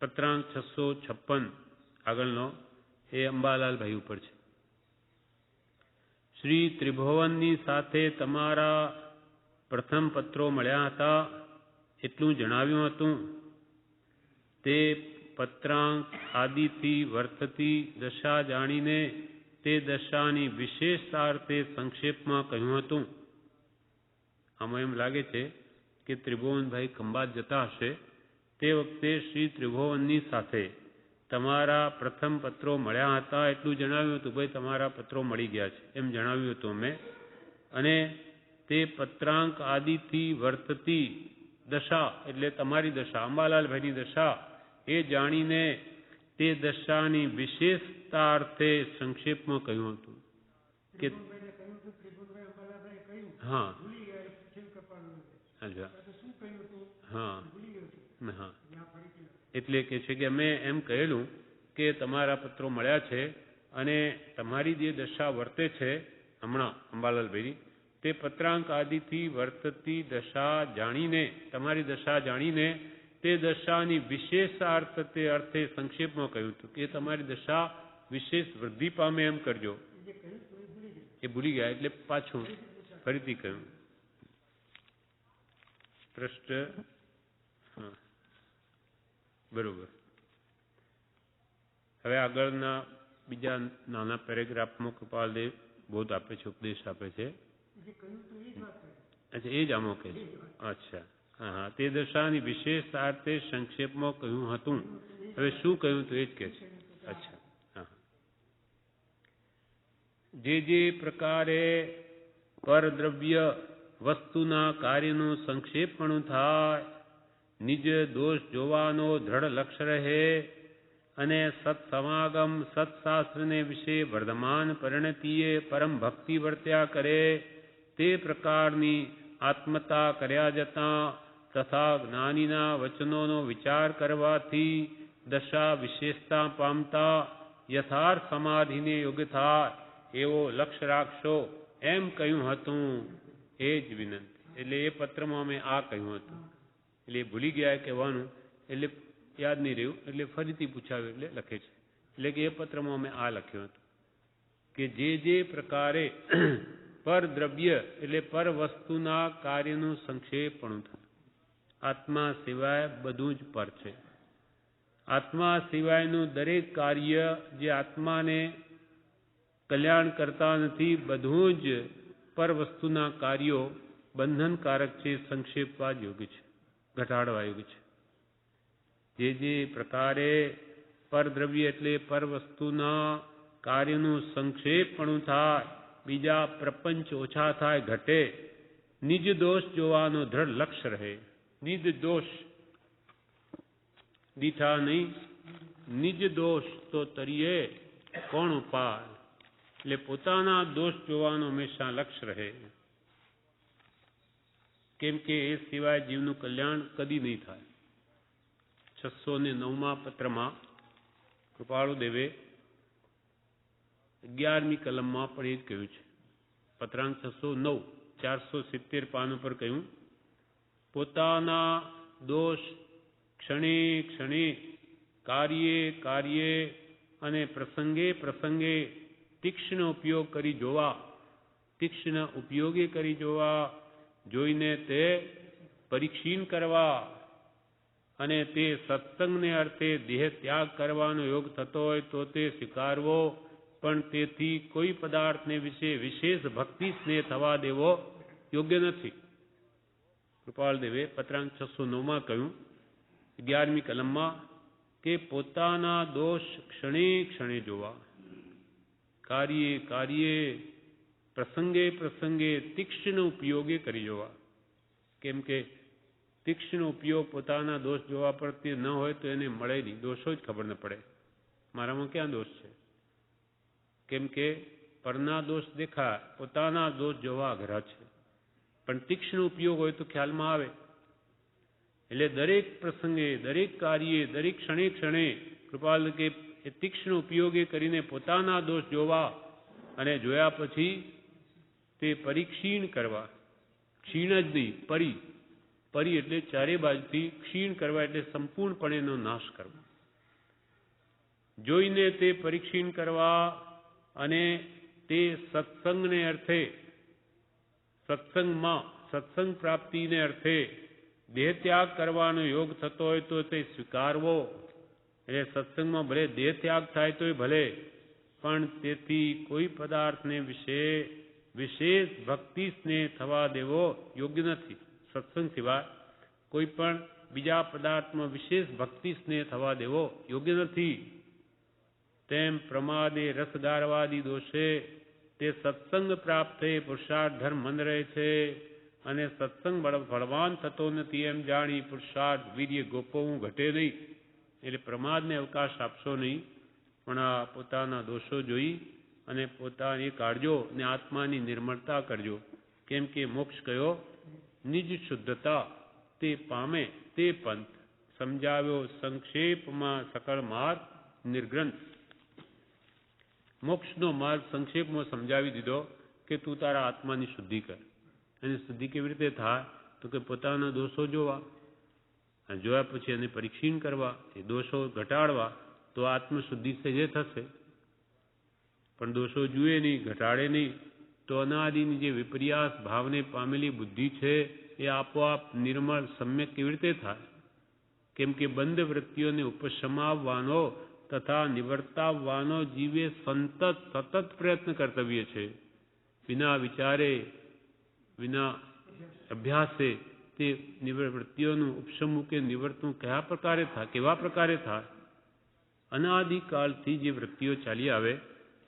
પત્રાંક 656 આગળનો એ અંબાલાલભાઈ ઉપર છે. શ્રી ત્રિભુવનની સાથે તમારા પ્રથમ પત્રો મળ્યા હતા એટલું જણાવ્યું હતું. તે પત્રાંક આદિથી વર્તતી દશા જાણીને તે દશાની વિશેષાર્થે સંક્ષેપમાં કહ્યું હતું. આમાં એમ લાગે છે કે ત્રિભુવનભાઈ ખંભાત જતા હશે તે વખતે શ્રી ત્રિભુવનની સાથે તમારા પ્રથમ પત્રો મળ્યા હતા એટલું જણાવ્યું હતું. ભાઈ તમારા પત્રો મળી ગયા છે એમ જણાવ્યું હતું અમે. અને તે પત્રાંક આદિથી વર્તતી દશા એટલે તમારી દશા, અંબાલાલભાઈની દશા એ જાણીને તે દશાની વિશેષતાર્થે સંક્ષેપમાં કહ્યું હતું કે હા હા હા એટલે કે છે કે અમે એમ કહેલું કે તમારા પત્રો મળ્યા છે અને તમારી જે દશા વર્તે છે હમણાં અંબાલાલભાઈની તે પત્રાંક આદિથી વર્તતી દશા જાણીને તમારી દશા જાણીને તે દશાની વિશેષાર્થ તે અર્થે સંક્ષેપમાં કહ્યું હતું કે તમારી દશા વિશેષ વૃદ્ધિ પામે એમ કરજો. એ ભૂલી ગયા એટલે પાછું ફરીથી કહ્યું. પૃષ્ઠ હા બરોબર. હવે આગળના બીજા નાના પેરેગ્રાફમાં કૃપાલદેવ બોધ આપે છે, ઉપદેશ આપે છે. અચ્છા એ જ આમાં કહે છે. અચ્છા હા હા તે દશાની વિશેષાર્થે સંક્ષેપમાં કહ્યું હતું. હવે શું કહ્યું તો એ જ કહે છે. અચ્છા હા જે પ્રકારે પરદ્રવ્ય વસ્તુના કાર્યનું સંક્ષેપણું થાય, નિજ દોષ જોવાનો દ્રઢ લક્ષ્ય રહે અને સત્સમાગમ સત્શાસ્ત્રને વિશે વર્ધમાન પરિણતિએ પરમ ભક્તિ વર્ત્યા કરે તે પ્રકારની આત્મતા કર્યા જતાં તથા જ્ઞાનીના વચનોનો વિચાર કરવાથી દશા વિશેષતા પામતા યથાર્થ સમાધિને યોગ્ય થાય એવો લક્ષ્ય રાખશો એમ કહ્યું હતું. એ જ વિનંતી. એટલે એ પત્રમાં અમે આ કહ્યું હતું. એટલે એ ભૂલી ગયા કહેવાનું એટલે યાદ નહીં રહ્યું એટલે ફરીથી પૂછાવ્યું એટલે લખે છે. એટલે કે એ પત્રમાં અમે આ લખ્યું હતું કે જે પ્રકારે પરદ્રવ્ય એટલે પર વસ્તુના કાર્યનું સંક્ષેપણું થાય. આત્મા સિવાય બધું જ પર છે. આત્મા સિવાયનું દરેક કાર્ય જે આત્માને કલ્યાણ કરતા નથી બધું જ પર વસ્તુના કાર્યો બંધનકારક છે, સંક્ષેપવા યોગ્ય છે, ઘટાડવા યોગ્ય છે. જે પ્રકારે પરદ્રવ્ય એટલે પર વસ્તુના કાર્યનું સંક્ષેપણું થાય, બીજા પ્રપંચ ઓછા થાય, ઘટે, નિજ દોષ જોવાનો દ્રઢ લક્ષ્ય રહે. નિજ દોષ દીઠા નહીં, નિજ દોષ તો તરીએ કોણ ઉપાય. એટલે પોતાના દોષ જોવાનો હંમેશા લક્ષ્ય રહે. કેમ કે એ સિવાય જીવનું કલ્યાણ કદી નહીં થાય. 609મા પત્રમાં કૃપાળુદેવે 11મી કલમમાં પણ એ જ કહ્યું છે. પત્રાંક 609 470 પાન ઉપર કહ્યું પોતાના દોષ ક્ષણે ક્ષણે કાર્યે અને પ્રસંગે તીક્ષ્ણ ઉપયોગ કરી જોવા, તીક્ષ્ણ ઉપયોગી કરી જોવા, જોઈને તે પરીક્ષીણ કરવા અને તે સત્સંગને અર્થે દેહ ત્યાગ કરવાનો યોગ થતો હોય તો તે સ્વીકારવો, પણ તેથી કોઈ પદાર્થને વિશે વિશેષ ભક્તિ સ્નેહ થવા દેવો યોગ્ય નથી. કૃપાલદેવે પત્રાંક 609માં કહ્યું 11મી કલમમાં કે પોતાના દોષ ક્ષણે જોવા, કાર્યે પ્રસંગે તીક્ષ્ણ ઉપયોગે કરી જોવા. કેમ કે તીક્ષ્ણ ઉપયોગ પોતાના દોષ જોવા પર તે ન હોય તો એને મળે નહીં, દોષો જ ખબર ન પડે મારામાં ક્યાં દોષ છે. કેમ કે પરના દોષ દેખાય, પોતાના દોષ જોવા અઘરા છે, પણ તીક્ષ્ણ ઉપયોગ હોય તો ખ્યાલમાં આવે. એટલે દરેક પ્રસંગે, દરેક કાર્યે, દરેક ક્ષણે કૃપાલ કે એ તીક્ષ્ણ ઉપયોગે કરીને પોતાના દોષ જોવા અને જોયા પછી તે પરીક્ષીણ કરવા, ક્ષીણ જ નહીં, પરી એટલે ચારે બાજુથી ક્ષીણ કરવા એટલે સંપૂર્ણપણે એનો નાશ કરવો. જોઈને તે પરિક્ષીણ કરવા અને તે સત્સંગને અર્થે, સત્સંગ પ્રાપ્તિને અર્થે દેહ ત્યાગ કરવાનો યોગ થતો હોય તો તે સ્વીકારવો. એટલે સત્સંગમાં ભલે દેહ ત્યાગ થાય તોય ભલે, પણ તેથી કોઈ પદાર્થને વિશેષ ભક્તિ સ્નેહ થવા દેવો યોગ્ય નથી. સત્સંગ સિવાય કોઈ પણ બીજા પદાર્થમાં વિશેષ ભક્તિ સ્નેહ થવા દેવો યોગ્ય નથી. તેમ પ્રમાદે રસગારવાદી દોષે તે સત્સંગ પ્રાપ્ત થઈ પુરુષાર્થ ધર્મ મંદ રહે છે અને સત્સંગ બળવાન થતો નથી એમ જાણી પુરુષાર્થ વીર્ય ગોપવવું ઘટે નહીં. એટલે પ્રમાદને અવકાશ આપશો નહીં, પણ આ પોતાના દોષો જોઈ અને પોતાની કાઢજો ને આત્માની નિર્મળતા કરજો. કેમ કે મોક્ષ કયો નિજ શુદ્ધતા તે પામે તે પંથ સમજાવ્યો સંક્ષેપમાં સકળ માર્ગ નિર્ગ્રંથ. મોક્ષનો માર્ગ સંક્ષેપમાં સમજાવી દીધો કે તું તારા આત્માની શુદ્ધિ કર. અને શુદ્ધિ કેવી રીતે થાય? તો કે પોતાના દોષો જોવા, અને જોયા પછી એને પરીક્ષણ કરવા, એ દોષો ઘટાડવા, તો આત્મશુદ્ધિ સહેજે થશે. પણ દોષો જુએ નહીં, ઘટાડે નહીં, તો અનાદિની જે વિપર્યાસ ભાવને પામેલી બુદ્ધિ છે એ આપોઆપ નિર્મળ સમ્યક કેવી રીતે થાય? કેમ કે બંધ વૃત્તિઓને ઉપશમાવવાનો તથા નિવર્તાવવાનો જીવે સતત પ્રયત્ન કર્તવ્ય છે. વિના વિચારે, વિના અભ્યાસે તે વૃત્તિઓનું ઉપશમવું કે નિવર્તવું કેવા પ્રકારે થાય? અનાદિકાળથી જે વૃત્તિઓ ચાલી આવે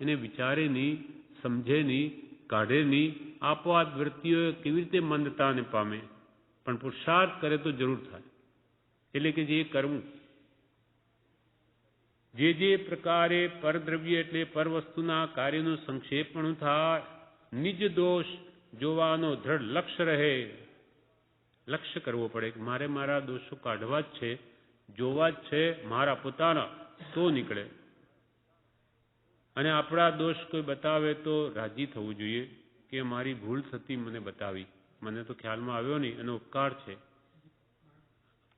એને વિચારે નહીં, સમજે નહીં, કાઢે નહીં, આપોઆપ વૃત્તિઓ કેવી રીતે મંદતાને પામે? પણ પુરુષાર્થ કરે તો જરૂર થાય. એટલે કે જે કરવું, જે પ્રકારે પરદ્રવ્ય એટલે પર વસ્તુના કાર્યનું સંક્ષેપણ થાય, નિજ દોષ જોવાનો દ્રઢ લક્ષ્ય રહે. લક્ષ્ય કરવો પડે કે મારે મારા દોષો કાઢવા જ છે, જોવા જ છે, મારા પોતાના, તો નીકળે. અને આપણા દોષ કોઈ બતાવે તો રાજી થવું જોઈએ કે મારી ભૂલ થતી મને બતાવી, મને તો ખ્યાલમાં આવ્યો નહીં, એનો ઉપકાર છે.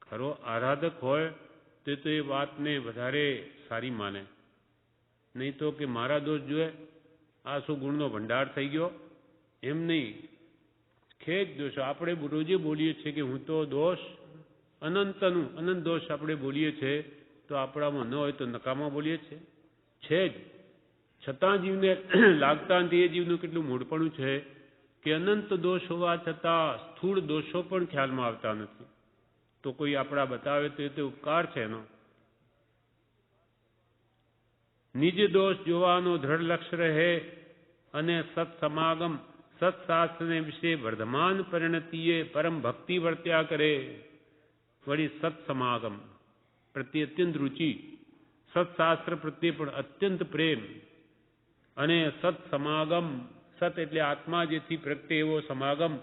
ખરો આરાધક હોય તો એ વાતને વધારે સારી માને. નહીં તો કે મારા દોષ જોઈએ, આ શું ગુણનો ભંડાર થઈ ગયો, એમ નહીં. ખેદ દોષો આપણે રોજે બોલીએ છીએ કે હું તો દોષ અનંત દોષ આપણે બોલીએ છીએ, તો આપણામાં ન હોય તો નકામા બોલીએ છીએ. છે જ, છતાં જીવને લાગતા નથી. એ જીવનું કેટલું મૂળપણું છે કે અનંત દોષ હોવા છતાં સ્થૂળ દોષો પણ ખ્યાલમાં આવતા નથી. તો કોઈ આપણા બતાવે તો એ તો ઉપકાર છે એનો. નિજ દોષ જોવાનો દ્રઢ લક્ષ્ય રહે અને સત્સમાગમ સત્શાસ્ત્રને વિશે વર્ધમાન પરિણતિએ પરમ ભક્તિ વર્ત્યા કરે. વળી સત્સમાગમ પ્રત્યે અત્યંત રુચિ, સત્શાસ્ત્ર પ્રત્યે પણ અત્યંત પ્રેમ, અને સત્સમાગમ, સત એટલે આત્મા જેથી પ્રગટે એવો સમાગમ,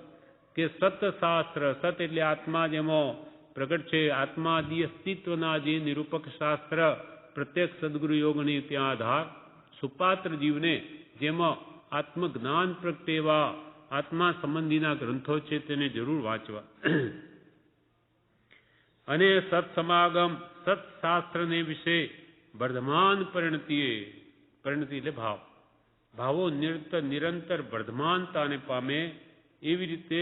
કે સત્શાસ્ત્ર, સત એટલે આત્મા જેમાં પ્રગટ છે, આત્માદિ અસ્તિત્વના જે નિરૂપક શાસ્ત્ર પ્રત્યક્ષ સદગુરુ યોગની ત્યાં આધાર, સુપાત્ર જીવને જેમાં આત્મજ્ઞાન પ્રગટે એવા આત્મા સંબંધીના ગ્રંથો છે તેને જરૂર વાંચવા. અને સત્સમાગમ સત્શાસ્ત્રને વિશે વર્ધમાન પરિણતિએ, પરિણતિ એટલે ભાવો નિરંતર વર્ધમાનતાને પામે એવી રીતે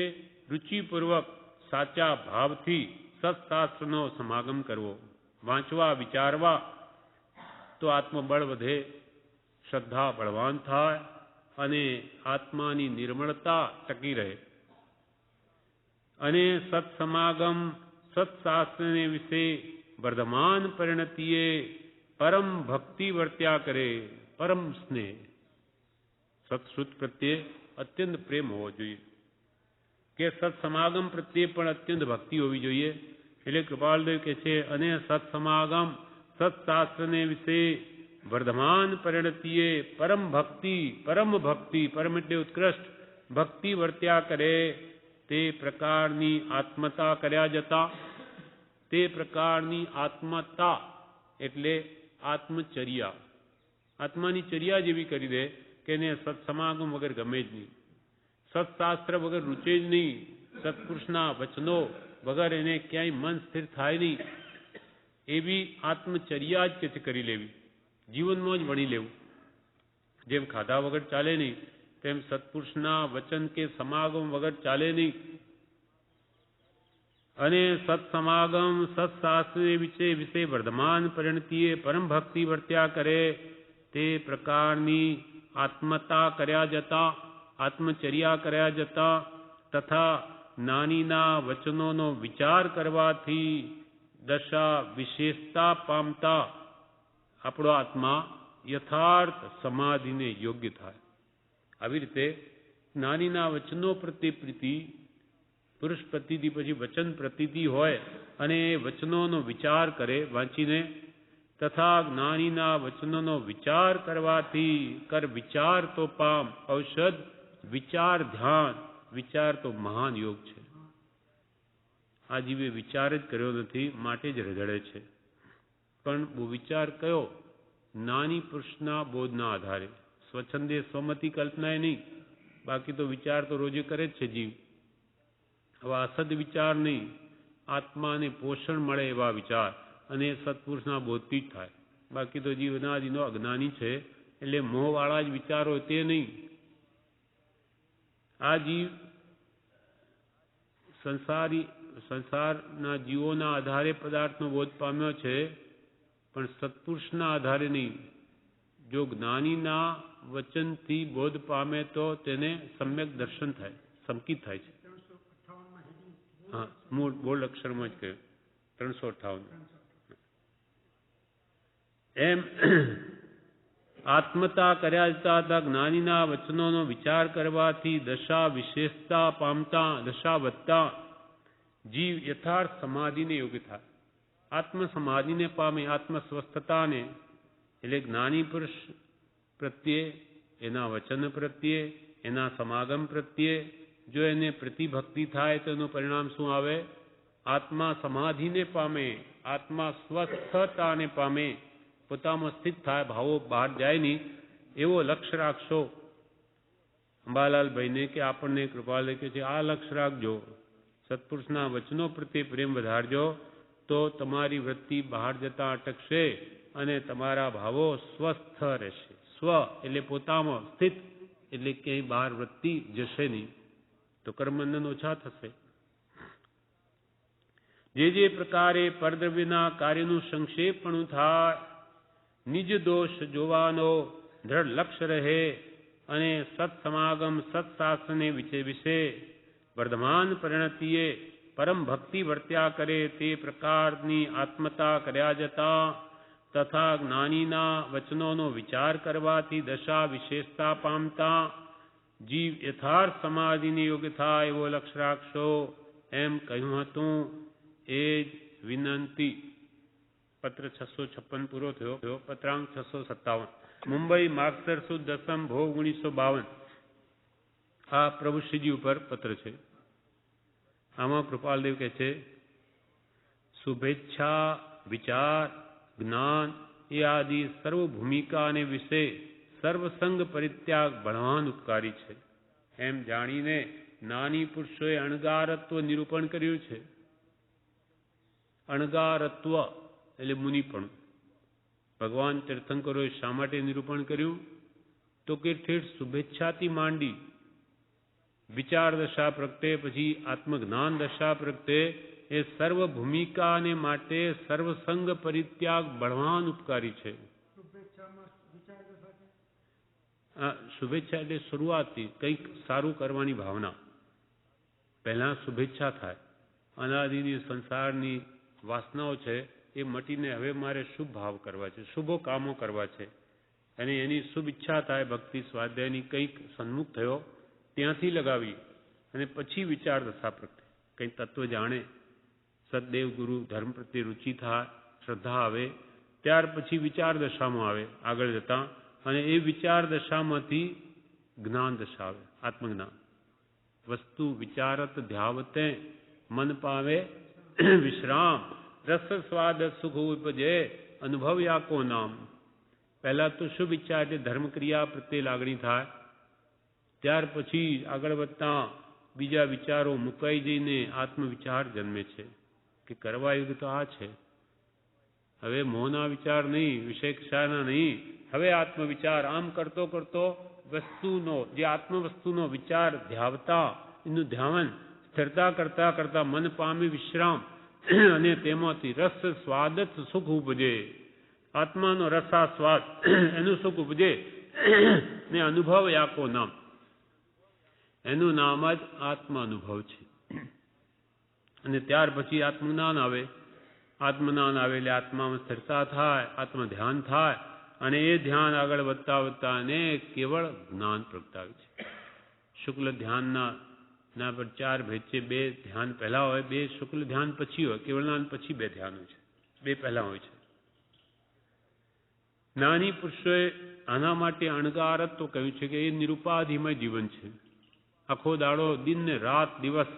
રુચિપૂર્વક સાચા ભાવથી સત્શાસ્ત્રનો સમાગમ કરવો, વાંચવા, વિચારવા, તો આત્મબળ વધે, શ્રદ્ધા બળવાન થાય અને આત્માની નિર્મળતા ટકી રહે. અને સત્સમાગમ સત્શાસ્ત્રને વિશે વર્ધમાન પરિણતિએ પરમ ભક્તિ વર્ત્યા કરે. પરમ સ્નેહ, સત્શ્રુત પ્રત્યે અત્યંત પ્રેમ હોવો જોઈએ, કે સત્સમાગમ પ્રત્યે પણ અત્યંત ભક્તિ હોવી જોઈએ. એટલે કૃપાલદેવ કહે છે, અને સત્સમાગમ સત્શાસ્ત્રને વિશે વર્ધમાન પરિણતિએ પરમ ભક્તિ, પરમ એટલે ઉત્કૃષ્ટ ભક્તિ વર્ત્યા કરે. તે પ્રકારની આત્મતા કર્યા જતા, તે પ્રકારની આત્મતા એટલે આત્મચર્યા, આત્માની ચર્યા જેવી કરી દે કે એને સત્સમાગમ વગર ગમે જ નહીં, સત્શાસ્ત્ર વગર રૂચે જ નહીં, સત્પુરુષના વચનો વગર એને ક્યાંય મન સ્થિર થાય નહીં. એવી આત્મચર્યા જ કે કરી લેવી, જીવનમાં જ વણી લેવું. જેમ ખાધા વગર ચાલે નહીં તેમ સત્પુરુષના વચન કે સમાગમ વગર ચાલે નહીં. અને સત્સમાગમ સત્શાસ્ત્ર વિશે વર્ધમાન પરિણતિએ પરમ ભક્તિ વર્ત્યા કરે તે પ્રકારની આત્મતા કર્યા જતા, આત્મચર્યા કર્યા જતા તથા જ્ઞાનીના વચનોનો વિચાર કરવાથી દશા વિશેષતા પામતા આપણો આત્મા યથાર્થ સમાધિને યોગ્ય થાય. આવી રીતે જ્ઞાનીના વચનો પ્રત્યે પ્રીતિ, પુરુષ પ્રતીતિ પછી વચન પ્રતીતિ હોય અને વચનોનો વિચાર કરે વાંચીને, તથા જ્ઞાનીના વચનોનો વિચાર કરવાથી કર વિચાર તો પામ ઔષધ, વિચાર ધ્યાન, વિચાર તો મહાન યોગ છે. આ જીવે વિચાર જ કર્યો નથી માટે જ રઝળે છે. પણ બહુ વિચાર કયો? જ્ઞાની પુરુષના બોધના આધારે, સ્વચ્છંદે સ્વમતી કલ્પનાએ નહીં. બાકી તો વિચાર તો રોજે કરે જ છે જીવ. હવે અસદ વિચાર નહીં, આત્માને પોષણ મળે એવા વિચાર, અને સત્પુરુષના બોધથી જ થાય. બાકી તો જીવ અનાદિનો અજ્ઞાની છે એટલે મોહવાળા જ વિચારો તે નહીં. આ જીવ સંસારના જીવોના આધારે પદાર્થનો બોધ પામ્યો છે, પણ સત્પુરુષના આધારે નહીં. જો જ્ઞાનીના વચનથી બોધ પામે તો તેને સમ્યક દર્શન થાય, સંકિત થાય છે. હા, મૂળ બોલ્ડ અક્ષરમાં જ કહ્યું 358. એમ આત્મતા કર્યા જતા હતા જ્ઞાનીના વચનોનો વિચાર કરવાથી દશા વિશેષતા પામતા, દશા વધતા જીવ યથાર્થ સમાધિને યોગ્ય થાય, આત્મ સમાધિને પામે, આત્મ સ્વસ્થતાને. એટલે જ્ઞાની પુરુષ પ્રત્યે, એના વચન પ્રત્યે, એના સમાગમ પ્રત્યે જો એને પ્રતિભક્તિ થાય તો એનું પરિણામ શું આવે? આત્મા સમાધિને પામે, આત્મા સ્વસ્થતાને પામે, પોતામાં સ્થિત થાય, ભાવો બહાર જાય નહીં. એવો લક્ષ્ય રાખશો. અંબાલાલભાઈને કે આપણને કૃપાલ કે છે આ લક્ષ્ય રાખજો, સત્પુરુષના વચનો પ્રત્યે પ્રેમ વધારજો તો તમારી વૃત્તિ બહાર જતા અટકશે અને તમારા ભાવો સ્વસ્થ રહેશે. સ્વ એટલે પોતામાં સ્થિત, એટલે ક્યાંય બહાર વૃત્તિ જશે નહીં, તો કર્મબંધન ઓછા થશે. જે પ્રકારે પરદ્રવ્યના કાર્યનું સંક્ષેપણું થાય, નિજ દોષ જોવાનો દ્રઢ લક્ષ્ય રહે અને સત્સમાગમ સત્શાસ્ત્રને વિશે વર્ધમાન પરિણતિએ પરમ ભક્તિ વર્ત્યા કરે તે પ્રકારની આત્મતા કર્યા જતા તથા જ્ઞાનીના વચનોનો વિચાર કરવાથી દશા વિશેષતા પામતા જીવ યથાર્થ સમાધિને યોગ્ય થાય એવો લક્ષ્ય રાખશો. એમ કહ્યું હતું એ જ વિનંતી. પત્ર 656 પૂરો થયો. પત્રાંક 657. મુંબઈ માગસર સુદ 10 ભોગ 1952. આ પ્રભુશ્રીજી ઉપર પત્ર છે. આમાં કૃપાલદેવ કહે છે શુભેચ્છા, વિચાર, જ્ઞાન એ આદિ સર્વ ભૂમિકા અને વિશે સર્વસંગ પરિત્યાગ બળવાન ઉપકારી છે. એમ જાણીને જ્ઞાની પુરુષોએ અણગારત્વ નિરૂપણ કર્યું છે. અણગારત્વ એટલે મુનિપણું. ભગવાન તીર્થંકરોએ શા માટે નિરૂપણ કર્યું? તો કે ઠેઠ શુભેચ્છાથી માંડી વિચાર દશા પ્રગટે, પછી આત્મજ્ઞાન દશા પ્રગટે, એ સર્વ ભૂમિકાને માટે સર્વસંગ પરિત્યાગ બળવાન ઉપકારી છે. શુભેચ્છા એટલે શરૂઆતથી કંઈક સારું કરવાની ભાવના. પહેલા શુભેચ્છા થાય, અનાદિની સંસારની વાસનાઓ છે એ મટીને હવે મારે શુભ ભાવ કરવા છે, શુભો કામો કરવા છે, અને એની શુભ ઈચ્છા થાય, ભક્તિ સ્વાધ્યાયની કંઈક સન્મુખ થયો ત્યાંથી લગાવી અને પછી વિચાર દશા પ્રત્યે કંઈ તત્વ જાણે, સદદેવ ગુરુ ધર્મ પ્રત્યે રુચિ થાય, શ્રદ્ધા આવે, ત્યાર પછી વિચાર દશામાં આવે આગળ જતા, અને એ વિચાર દશામાંથી જ્ઞાન દશા આવે, આત્મજ્ઞાન. વસ્તુ વિચારત ધ્યાવતે મન પાવે વિશ્રામ, રસ સ્વાદ સુખ ઉપજે અનુભવ યાકો નામ. પહેલા તો શુભ ઈચ્છા એટલે ધર્મ ક્રિયા પ્રત્યે લાગણી થાય, ત્યાર પછી આગળ વધતા બીજા વિચારો મુકાઈ જઈને આત્મવિચાર જન્મે છે કે કરવા યોગ્ય તો આ છે. હવે મોહના વિચાર નહીં, વિષયક્ષાના નહીં, હવે આત્મવિચાર. આમ કરતો કરતો વસ્તુનો, જે આત્મ વસ્તુનો વિચાર ધ્યાવતા, એનું ધ્યાન સ્થિરતા કરતા કરતા મન પામી વિશ્રામ અને તેમાંથી રસ સ્વાદ સુખ ઉપજે. આત્માનો રસાસ્વાદ એનું સુખ ઉપજે ને અનુભવ યાકો નામ, એનું નામ જ આત્માનુભવ છે. અને ત્યાર પછી આત્મજ્ઞાન આવે. આત્મજ્ઞાન આવે એટલે આત્મામાં સ્થિરતા થાય, આત્મ ધ્યાન થાય, અને એ ધ્યાન આગળ વધતા વધતા અને કેવળ જ્ઞાન પ્રગટાવે છે. શુક્લ ધ્યાનના પર 4 ભેદ છે. 2 ધ્યાન પહેલા હોય, 2 શુક્લ ધ્યાન પછી હોય. કેવળ જ્ઞાન પછી 2 ધ્યાન હોય છે, 2 પહેલા હોય છે. જ્ઞાની પુરુષોએ આના માટે અણગારત્વ કહ્યું છે કે એ નિરુપાધિમય જીવન છે. આખો દાડો, દિન ને રાત, દિવસ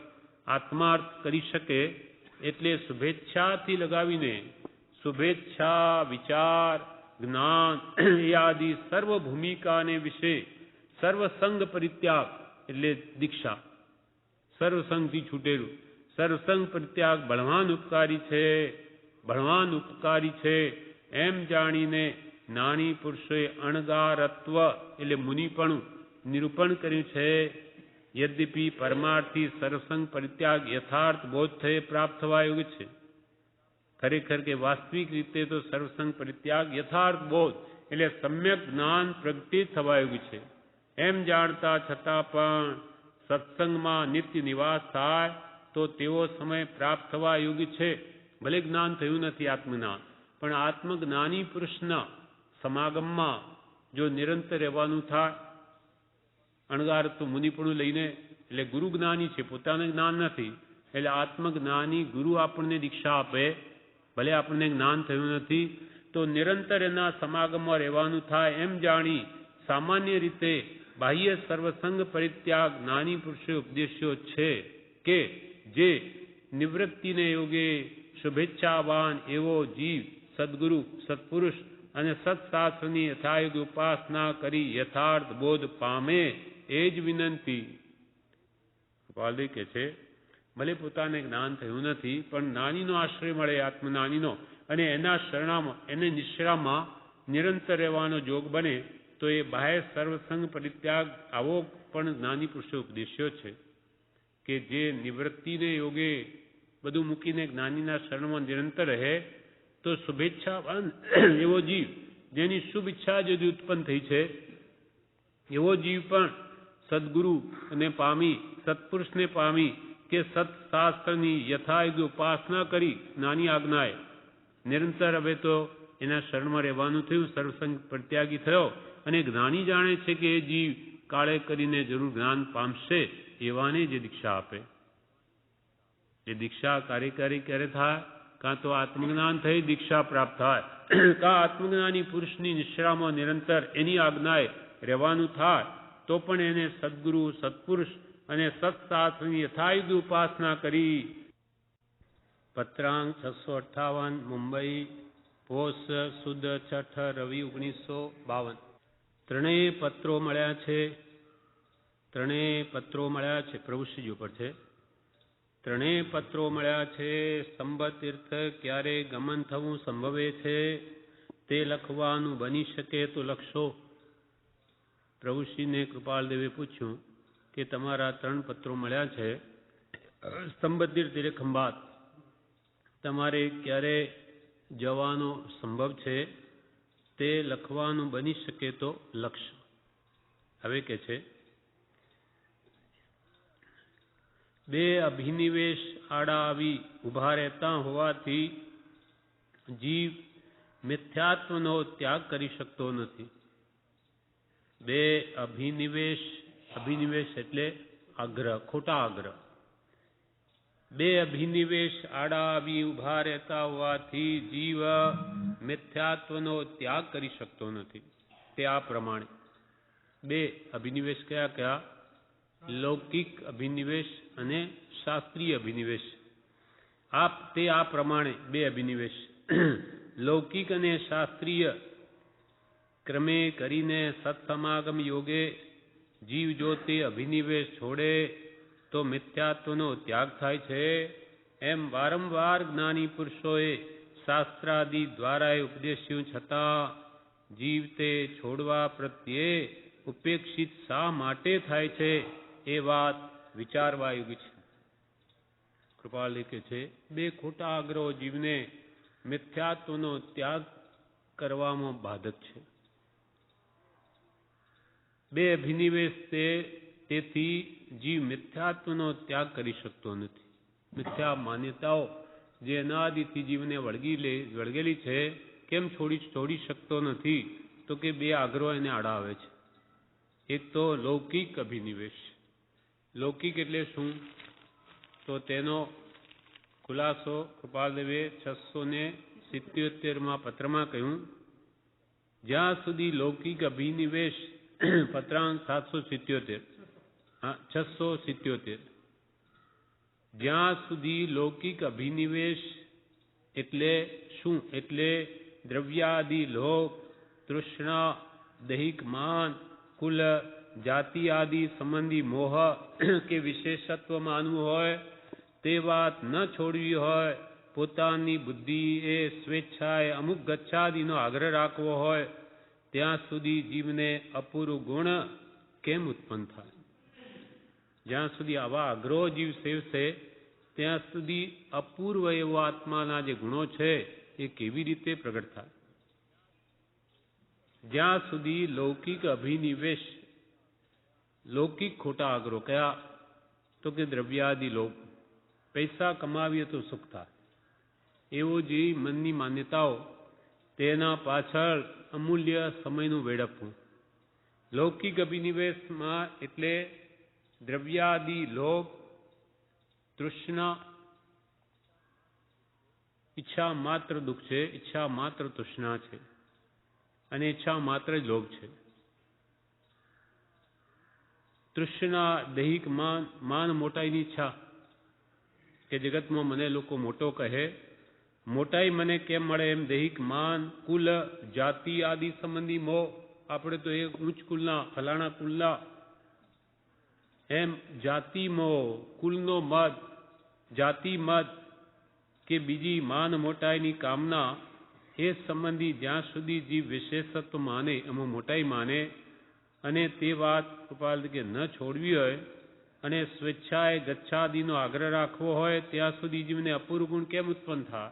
આત્માર્થ કરી શકે એટલે શુભેચ્છાથી લગાવીને શુભેચ્છા, વિચાર, જ્ઞાન એ આદિ સર્વ ભૂમિકાને વિશે સર્વસંગ પરિત્યાગ એટલે દીક્ષા. સર્વસંગથી છૂટેલું. સર્વસંગ પરિત્યાગ ભણવાન ઉપકારી છે, ભણવાન ઉપકારી છે એમ જાણીને જ્ઞાની પુરુષોએ અણગારત્વ એટલે મુનિપણું નિરૂપણ કર્યું છે. યદ્યપિ પરમાર્થી સર્વસંગ પરિત્યાગ યથાર્થ બોધ થયે પ્રાપ્ત થવા યોગ્ય છે. ખરેખર કે વાસ્તવિક રીતે તો સર્વસંગ પરિત્યાગ યથાર્થ બોધ એટલે સમ્યક જ્ઞાન પ્રગતિ થવા યોગ્ય છે. એમ જાણતા છતાં પણ સત્સંગમાં નિત્ય નિવાસ થાય તો તેવો સમય પ્રાપ્ત થવા યોગ્ય છે. ભલે જ્ઞાન થયું નથી આત્મજ્ઞાન, પણ આત્મજ્ઞાની પુરુષના સમાગમમાં જો નિરંતર રહેવાનું થાય, અણગારત્વ મુનિપણું લઈને, એટલે ગુરુ જ્ઞાની છે, પોતાનું જ્ઞાન નથી, એટલે આત્મજ્ઞાની ગુરુ આપણને દીક્ષા આપે, ભલે આપણને જ્ઞાન થયું નથી, તો નિરંતર એના સમાગમમાં રહેવાનું થાય એમ જાણી સામાન્ય રીતે બાહ્ય સર્વસંગ પરિત્યાગ જ્ઞાની પુરુષે ઉપદેશ્યો છે કે જે નિવૃત્તિને યોગે શુભેચ્છાવાન એવો જીવ સદગુરુ, સત્પુરુષ અને સત્શાસ્ત્રની યથાયોગ ઉપાસના કરી યથાર્થ બોધ પામે એ જ વિનંતી. કૃપાલદેવ કહે છે ભલે પોતાને જ્ઞાન થયું નથી, પણ જ્ઞાનીનો આશ્રય મળે, આત્મજ્ઞાનીનો, અને એના શરણામાં, એને નિશ્રામાં નિરંતર રહેવાનો જોગ બને તો એ બાહ્ય સર્વસંગ પરિત્યાગ આવો પણ જ્ઞાની પુરુષો ઉપદેશ્યો છે કે જે નિવૃત્તિને યોગે બધું મૂકીને જ્ઞાનીના શરણમાં નિરંતર રહે તો શુભેચ્છાવાન એવો જીવ, જેની શુભ ઈચ્છા যদি ઉત્પન્ન થઈ છે એવો જીવ પણ સદગુરુ ને પામી, સત્પુરુષને પામી કે સત્શાસ્ત્રની યથાયોગ ઉપાસના કરી જ્ઞાની આજ્ઞાએ નિરંતર હવે તો એના શરણમાં રહેવાનું થયું, સર્વસંગ પરિત્યાગી થયો, અને જ્ઞાની જાણે છે કે એ જીવ કાળે કરીને જરૂર જ્ઞાન પામશે, એવાને જે દીક્ષા આપે. એ દીક્ષા કાર્યકારી ક્યારે થાય? કાં તો આત્મજ્ઞાન થઈ દીક્ષા પ્રાપ્ત થાય, કાં આત્મજ્ઞાની પુરુષની નિશ્રામાં નિરંતર એની આજ્ઞાએ રહેવાનું થાય, તો પણ એને સદગુરુ, સત્પુરુષ અને સત્શાસ્ત્રની યથાયુગ ઉપાસના કરી. પત્રાંક 658 મુંબઈ, પોષ સુદ છઠ રવિ 1952. ત્રણેય પત્રો મળ્યા છે. ત્રણેય પત્રો મળ્યા છે, પ્રભુશ્રીજી ઉપર છે. ત્રણેય પત્રો મળ્યા છે. સ્તંભ તીર્થ ક્યારે ગમન થવું સંભવે છે તે લખવાનું બની શકે તો લખશો. પ્રભુશ્રીને કૃપાલદેવે પૂછ્યું કે તમારા 3 પત્રો મળ્યા છે, સ્તંભ તીર્થ એટલે ખંભાત, તમારે ક્યારે જવાનો સંભવ છે તે લખવાનું બની શકે તો લખશો. હવે કે છે 2 અભિનિવેશ આડા આવી ઊભા રહેતા હોવાથી જીવ મિથ્યાત્વનો ત્યાગ કરી શકતો નથી. 2 અભિનિવેશ, અભિનિવેશ એટલે આગ્રહ, ખોટા આગ્રહ. 2 અભિનિવેશ આડા આવી ઊભા રહેતા હોવાથી જીવ મિથ્યાત્વનો ત્યાગ કરી શકતો નથી. તે આ પ્રમાણે 2 અભિનિવેશ કયા કયા? લૌકિક અભિનિવેશ અને શાસ્ત્રીય અભિનિવેશ. તે આ પ્રમાણે 2 અભિનિવેશ લૌકિક અને શાસ્ત્રીય ક્રમે કરીને સત્સમાગમ યોગે જીવ જો તે અભિનિવેશ છોડે તો મિથ્યાત્વનો ત્યાગ થાય છે. એમ વારંવાર જ્ઞાની પુરુષોએ શાસ્ત્રાદિ દ્વારા ઉપદેશ્યું છતાં જીવ તે છોડવા પ્રત્યે ઉપેક્ષિત શા માટે થાય છે એ વાત વિચારવા યોગ્ય છે. કૃપાલ લીખે છે, બે ખોટા આગ્રહો જીવને મિથ્યાત્વનો ત્યાગ કરવામાં બાધક છે. બે અભિનિવેશ તેથી જીવ મિથ્યાત્વનો ત્યાગ કરી શકતો નથી. મિથ્યા માન્યતાઓ જે અનાદિથી જીવને વળગેલી છે, કેમ છોડી શકતો નથી? તો કે બે આગ્રહો એને આડાવે છે. એક તો લૌકિક અભિનિવેશ. લૌકિક એટલે શું? તો તેનો ખુલાસો કૃપાલદેવે 677માં પત્રમાં કહ્યું, જ્યાં સુધી લૌકિક અભિનિવેશ પત્રાંક 677 જ્યાં સુધી લૌકિક અભિનિવેશ એટલે શું? એટલે દ્રવ્યાદિ લોભ, તૃષ્ણા, દૈહિક માન, કુલ, જાતિ આદિ સંબંધી મોહ કે વિશેષત્વ માનવું હોય, તે વાત ન છોડવી હોય, પોતાની બુદ્ધિએ સ્વેચ્છાએ અમુક ગચ્છાદિનો આગ્રહ રાખવો હોય, ત્યાં સુધી જીવને અપૂર્વ ગુણ કેમ ઉત્પન્ન થાય? જ્યાં સુધી આવા આગ્રહો જીવ સેવશે ત્યાં સુધી અપૂર્વ એવો આત્માના જે ગુણો છે એ કેવી રીતે પ્રગટ થાય? જ્યાં સુધી લૌકિક અભિનિવેશ, લૌકિક ખોટા આગ્રહો કયા? તો કે દ્રવ્યાદિ લોભ, પૈસા કમાવીએ તો સુખ થાય, એવો જે મનની માન્યતાઓ, તેના પાછળ અમૂલ્ય સમયનું વેડપવું. લૌકિક અભિનિવેશમાં એટલે દ્રવ્યાદિ લોભ, તૃષ્ણા, ઈચ્છા માત્ર દુઃખ છે, ઈચ્છા માત્ર તૃષ્ણા છે, અને ઈચ્છા માત્ર જ લોભ છે. તૃષ્ણા, દૈહિક માન મોટાઈની ઈચ્છા, કે જગતમાં મને લોકો મોટો કહે, મોટાઈ મને કેમ મળે એમ દૈહિક માન, કુલ, જાતિ આદિ સંબંધી મોહ, આપણે તો એક ઉચ્ચ કુલના, ફલાણા કુલના, એમ જાતિ મોહ, કુલનો મદ, જાતિ મદ કે બીજી માન મોટાઈની કામના, એ સંબંધી જ્યાં સુધી જીવ વિશેષત્વ માને, એમાં મોટાઈ માને, અને તે વાત કૃપાલ કે ન છોડવી હોય અને સ્વેચ્છાએ ગચ્છાદિનો આગ્રહ રાખવો હોય, ત્યાં સુધી જીવને અપૂર્વ ગુણ કેમ ઉત્પન્ન થાય?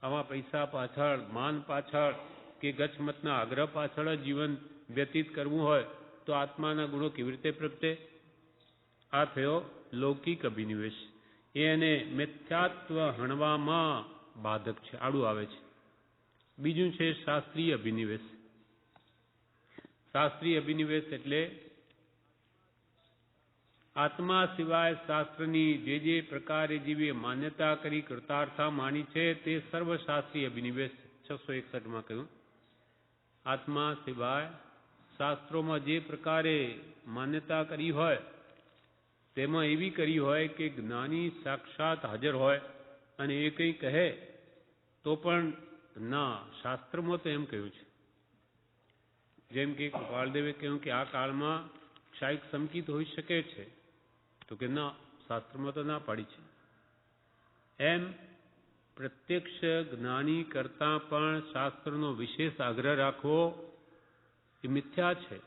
આવા પૈસા પાછળ, માન પાછળ કે ગચ્છમતના આગ્રહ પાછળ જ જીવન વ્યતીત કરવું હોય તો આત્માના ગુણો કેવી રીતે પ્રગટે? આ થયો લૌકિક અભિનિવેશ. એને મિથ્યાત્વ હણવામાં બાધક છે, આડું આવે છે. બીજું છે શાસ્ત્રીય અભિનિવેશ. શાસ્ત્રીય અભિનિવેશ એટલે આત્મા સિવાય શાસ્ત્રની જે પ્રકારે જીવે માન્યતા કરી કૃતાર્થા માની છે તે સર્વશાસ્ત્રીય અભિનિવેશ. 661માં કહ્યું, આત્મા સિવાય શાસ્ત્રોમાં જે પ્રકારે માન્યતા કરી હોય તેમાં એવી કરી હોય કે જ્ઞાની સાક્ષાત હાજર હોય અને એ કંઈ કહે તો પણ ના, શાસ્ત્રમાં તો એમ કહ્યું છે. જેમ કે કૃપાલદેવે કહ્યું કે આ કાળમાં ક્ષાયિક સંકિત હોઈ શકે છે, તો કે ના, શાસ્ત્રમાં તો ના પાડી છે. એમ પ્રત્યક્ષ જ્ઞાની કરતાં પણ શાસ્ત્રનો વિશેષ આગ્રહ રાખવો એ મિથ્યા છે.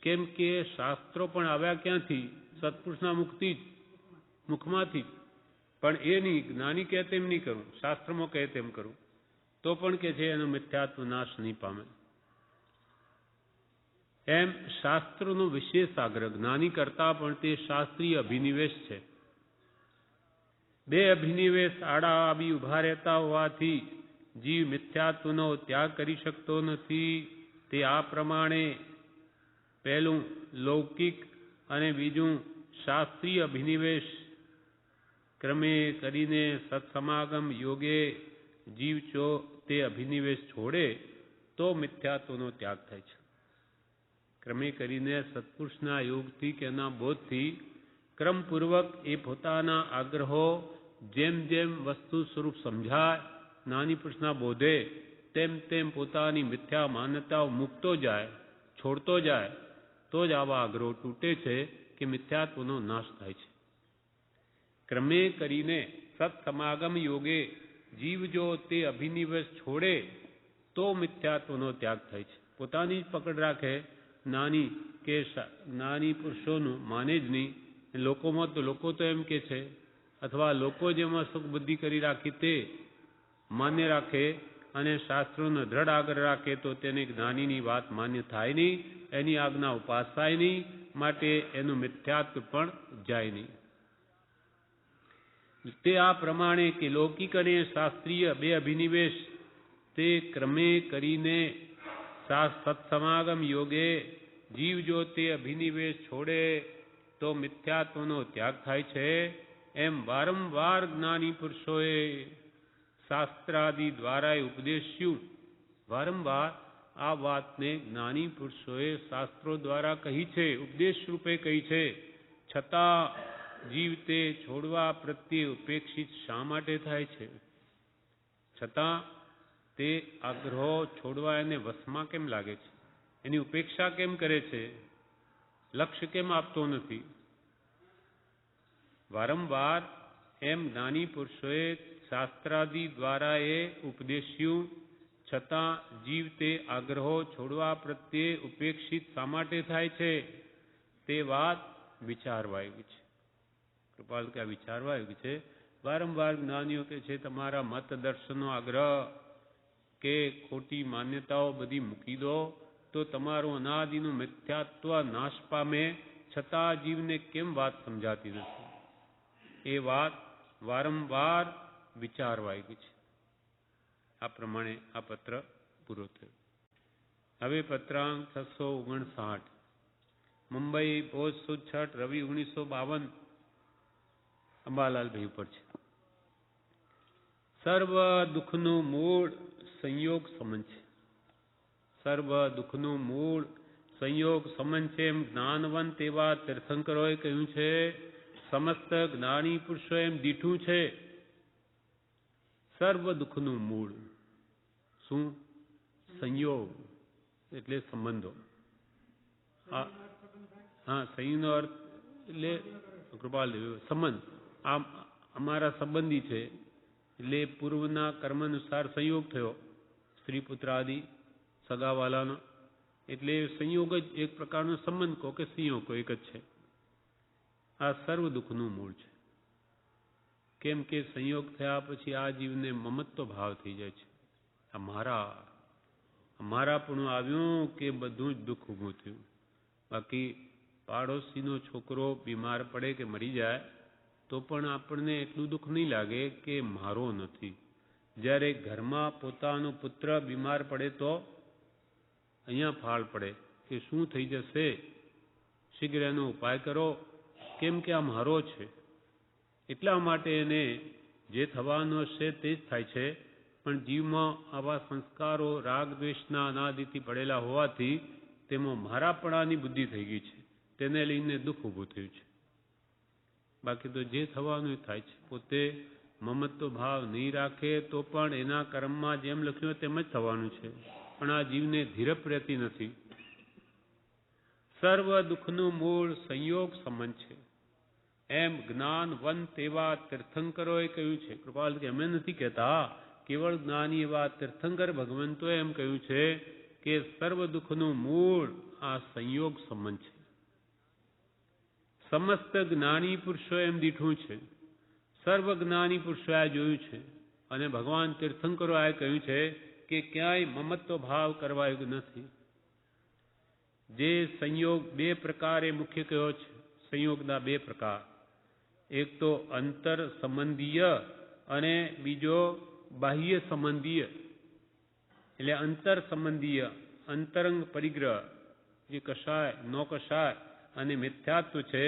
કેમ કે શાસ્ત્રો પણ આવ્યા ક્યાંથી? સત્પુરુષના મુખમાંથી જ. પણ એ નહીં, જ્ઞાની કહે તેમ નહીં કરું, શાસ્ત્રમાં કહે તેમ કરું, તો પણ કે છે એનો મિથ્યાત્વ નાશ નહીં પામે. એમ શાસ્ત્રનો વિશેષ આગ્રહ જ્ઞાની કરતા પણ તે શાસ્ત્રીય અભિનિવેશ છે. બે અભિનિવેશ આડા આવી ઉભા રહેતા હોવાથી જીવ મિથ્યાત્વનો ત્યાગ કરી શકતો નથી. તે આ પ્રમાણે પહેલું લૌકિક અને બીજું શાસ્ત્રીય અભિનિવેશ ક્રમે કરીને સત્સમાગમ યોગે જીવ તે અભિનિવેશ છોડે તો મિથ્યાત્વનો ત્યાગ થાય છે. ક્રમે કરીને સત્પુરુષના યોગથી કે એના બોધથી ક્રમપૂર્વક એ પોતાના આગ્રહો જેમ જેમ વસ્તુ સ્વરૂપ સમજાય, જ્ઞાની પુરુષના બોધે તેમ તેમ પોતાની મિથ્યા માન્યતાઓ મૂકતો જાય, છોડતો જાય, તો જ આવા આગ્રહો તૂટે છે કે મિથ્યાત્વનો નાશ થાય છે. ક્રમે કરીને સત્સમાગમ યોગે જીવ જો તે અભિનિવેશ છોડે તો મિથ્યાત્વનો ત્યાગ થાય છે. પોતાની જ પકડ રાખે જ્ઞાની કે જ્ઞાની પુરુષોનું માને જ નહીં. લોકોમાં તો લોકો તો એમ કે છે, અથવા લોકો જેમાં સુખ બુદ્ધિ કરી રાખી તે માન્ય રાખે અને શાસ્ત્રોનો દ્રઢ આગ્રહ રાખે તો તેને જ્ઞાનીની વાત માન્ય થાય નહીં, એની આજ્ઞા ઉપાસાય નહીં, માટે એનું મિથ્યાત્વ પણ જાય નહીં. તે આ પ્રમાણે કે લૌકિક અને શાસ્ત્રીય બે અભિનિવેશ તે ક્રમે કરીને સત્સમાગમ યોગે જીવ જો તે અભિનિવેશ છોડે તો મિથ્યાત્વનો ત્યાગ થાય છે. એમ વારંવાર જ્ઞાની પુરુષોએ શાસ્ત્રાદિ દ્વારા ઉપદેશ્યું. વારંવાર આ વાતને જ્ઞાની પુરુષોએ શાસ્ત્રો દ્વારા કહી છે, ઉપદેશ રૂપે કહી છે. છતાં જીવ તે છોડવા પ્રત્યે ઉપેક્ષિત શા માટે થાય છે? છતાં તે આગ્રહો છોડવા એને વશમાં કેમ લાગે છે? એની ઉપેક્ષા કેમ કરે છે? લક્ષ્ય કેમ આપતો નથી? વારંવાર એમ જ્ઞાની પુરુષોએ શાસ્ત્રાદિ દ્વારા એ ઉપદેશ્યું, છતાં જીવ તે આગ્રહો છોડવા પ્રત્યે ઉપેક્ષિત શા માટે થાય છે? તે વાત વિચારવા યોગ્ય છે. કૃપાલ કે આ વિચારવા યોગ્ય છે. વારંવાર જ્ઞાનીઓ કે છે તમારા મત દર્શનનો આગ્રહ કે ખોટી માન્યતાઓ બધી મૂકી દો તો તમારું અનાદિનું મિથ્યાત્વ નાશ પામે, છતાં જીવને કેમ વાત સમજાતી નથી? એ વાત વારંવાર વિચારવા યોગ્ય છે. આ પ્રમાણે આ પત્ર પૂરો થયો. હવે પત્રાંક 659 મુંબઈ પોસ્ટ સુદ 6 રવિ 1952 અંબાલાલભાઈ ઉપર છે. સર્વ દુઃખનું મૂળ સંયોગ સંબંધ છે. સર્વ દુઃખનું મૂળ સંયોગ સંબંધ છે એમ જ્ઞાનવંત એવા તીર્થંકરોએ કહ્યું છે. સમસ્ત જ્ઞાની પુરુષો એમ દીઠું છે. સર્વ દુઃખનું મૂળ શું? સંયોગ એટલે સંબંધો. હા, સંયોગનો અર્થ એટલે કૃપાલ સંબંધ. આમ અમારા સંબંધી છે એટલે પૂર્વના કર્મ અનુસાર સંયોગ થયો, સ્ત્રી પુત્ર આદિ સગાવાલાનો, એટલે સંયોગ જ એક પ્રકારનો સંબંધ કહો કે સંયોગ કહો, એક જ છે. આ સર્વ દુઃખનું મૂળ છે. કેમ કે સંયોગ થયા પછી આ જીવને મમત્વ ભાવ થઈ જાય છે. આ મારાપણું આવ્યું કે બધું જ દુઃખ ઊભું થયું. બાકી પાડોશીનો છોકરો બીમાર પડે કે મરી જાય તો પણ આપણને એટલું દુઃખ નહીં લાગે કે મારો નથી. જ્યારે ઘરમાં પોતાનો પુત્ર બીમાર પડે તો અહીંયા ફાળ પડે કે શું થઈ જશે, શીઘ્ર એનો ઉપાય કરો, કેમ કે આ મારો છે. એટલા માટે એને જે થવાનું હશે તે જ થાય છે. પણ જીવમાં આવા સંસ્કારો રાગ દ્વેષના અનાદિથી પડેલા હોવાથી તેમાં મારાપણાની બુદ્ધિ થઈ ગઈ છે. તેને લઈને દુઃખ ઊભું થયું છે. બાકી તો જે થવાનું એ થાય છે. પોતે મમત્વ ભાવ નહીં રાખે તો પણ એના કર્મમાં જેમ લખ્યું તેમ જ થવાનું છે. પણ આ જીવને ધીરપ રહેતી નથી. સર્વ દુઃખનું મૂળ સંયોગ સંબંધ છે એમ જ્ઞાનવંત એવા તીર્થંકરોએ કહ્યું છે. કૃપાલ કે અમે નથી કહેતા, કેવળ જ્ઞાની એવા તીર્થંકર ભગવંતોએ એમ કહ્યું છે કે સર્વ દુઃખનું મૂળ આ સંયોગ સંબંધ છે. સમસ્ત જ્ઞાની પુરુષો એમ દીઠું છે. સર્વ જ્ઞાની પુરુષો આ જોયું છે અને ભગવાન તીર્થંકરો આ કહ્યું છે કે ક્યાંય મમત્વ ભાવ કરવા યોગ્ય નથી. જે સંયોગ બે પ્રકારે મુખ્ય કહ્યો છે, સંયોગના બે પ્રકાર, એક તો અંતર સંબંધીય અને બીજો બાહ્ય સંબંધીય. એટલે અંતર સંબંધીય અંતરંગ પરિગ્રહ જે કશાય નો કશાય અને મિથ્યાત્વ છે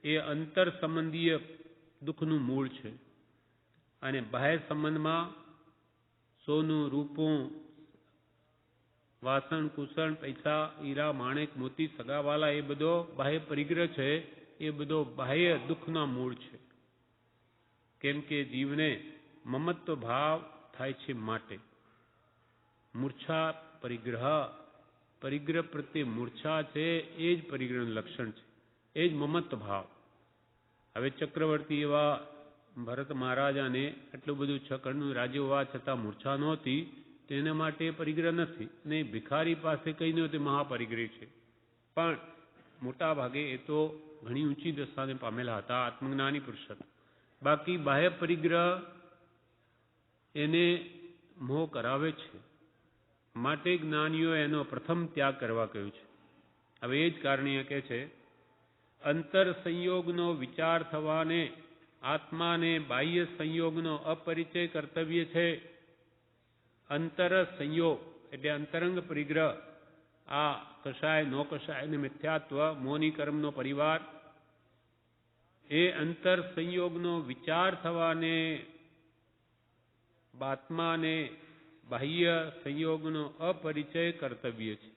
એ અંતર સંબંધીય દુઃખનું મૂળ છે. અને બાહ્ય સંબંધમાં સોનું રૂપું વાસણ કુસણ પૈસા હીરા માણેક મોતી સગાવાલા એ બધો બાહ્ય પરિગ્રહ છે. એ બધો બાહ્ય દુઃખના મૂળ છે. કેમ કે જીવને મમત્વ ભાવ થાય છે માટે. મૂર્છા પરિગ્રહ પ્રત્યે મૂર્છા છે એ જ પરિગ્રહનું લક્ષણ છે. એ જ મમત્વ ભાવ. હવે ચક્રવર્તી એવા ભરત મહારાજાને આટલું બધું છકડનું રાજ્ય હોવા છતાં મૂર્છા નહોતી, તેના માટે પરિગ્રહ નથી. ને ભિખારી પાસે કંઈ નહોતું, મહાપરિગ્રહ છે. પણ મોટા ભાગે એ તો ઘણી ઊંચી દશાને પામેલા હતા, આત્મજ્ઞાની પુરુષ હતા. બાકી બાહ્ય પરિગ્રહ એને મોહ કરાવે છે, માટે જ્ઞાનીઓ એનો પ્રથમ ત્યાગ કરવા કહ્યું છે. હવે એ જ કારણીય કહે છે, અંતર સંયોગનો વિચાર થવાને આત્માને બાહ્ય સંયોગનો અપરિચય કર્તવ્ય છે. અંતર સંયોગ એટલે અંતરંગ પરિગ્રહ, આ કશાય નો કશાય ને મિથ્યાત્વ મોની કર્મનો પરિવાર, એ અંતર સંયોગનો વિચાર થવાને આત્માને બાહ્ય સંયોગનો અપરિચય કર્તવ્ય છે.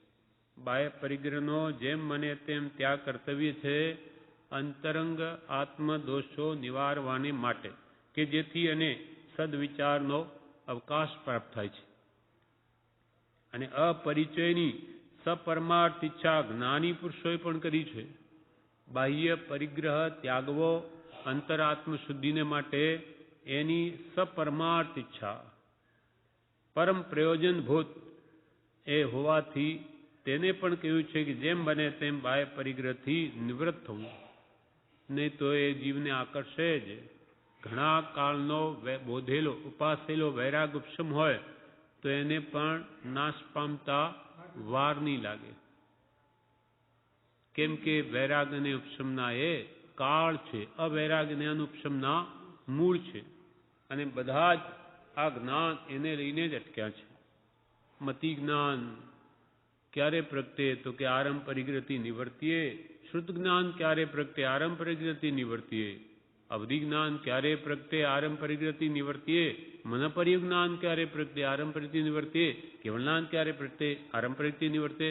બાહ્ય પરિગ્રહનો જેમ મને તેમ ત્યાગ કર્તવ્ય છે, અંતરંગ આત્મદોષો નિવારવાને માટે, કે જેથી એને સદવિચારનો અવકાશ પ્રાપ્ત થાય છે. અને અપરિચયની સપરમાર્થ ઈચ્છા જ્ઞાની પુરુષોએ પણ કરી છે. બાહ્ય પરિગ્રહ ત્યાગવો અંતરાત્મ શુદ્ધિને માટે, એની સપરમાર્થ ઈચ્છા પરમ પ્રયોજનભૂત એ હોવાથી તેને પણ કહ્યું છે કે જેમ બને તેમ બાહ્ય પરિગ્રહથી નિવૃત્ત થવું, નહીં તો એ જીવને આકર્ષે જ. ઘણા કાળનો બોધેલો ઉપાસેલો વૈરાગ ઉપશમ હોય તો એને પણ નાશ પામતા વાર નહીં લાગે. કેમ કે વૈરાગ અને ઉપશમના એ કાળ છે, અવૈરાગ અને અનુપશમના મૂળ છે. અને બધા જ આ જ્ઞાન એને લઈને જ અટક્યા છે. મતિ જ્ઞાન ક્યારે પ્રગટે તો કે આરંભ પરિગ્રહથી નિવર્તીએ. શુદ્ધ જ્ઞાન ક્યારે પ્રગટે? આરંભ પરિગ્રહથી નિવર્તીએ. અવધિ જ્ઞાન ક્યારે પ્રગટે? આરંભ પરિગ્રહથી નિવર્તીએ. મનપર્ય જ્ઞાન ક્યારે પ્રગટે? આરંભ પરિગ્રહથી નિવર્તીએ. કેવળ જ્ઞાન ક્યારે પ્રગટે? આરંભ પરિગ્રહથી નિવર્તે.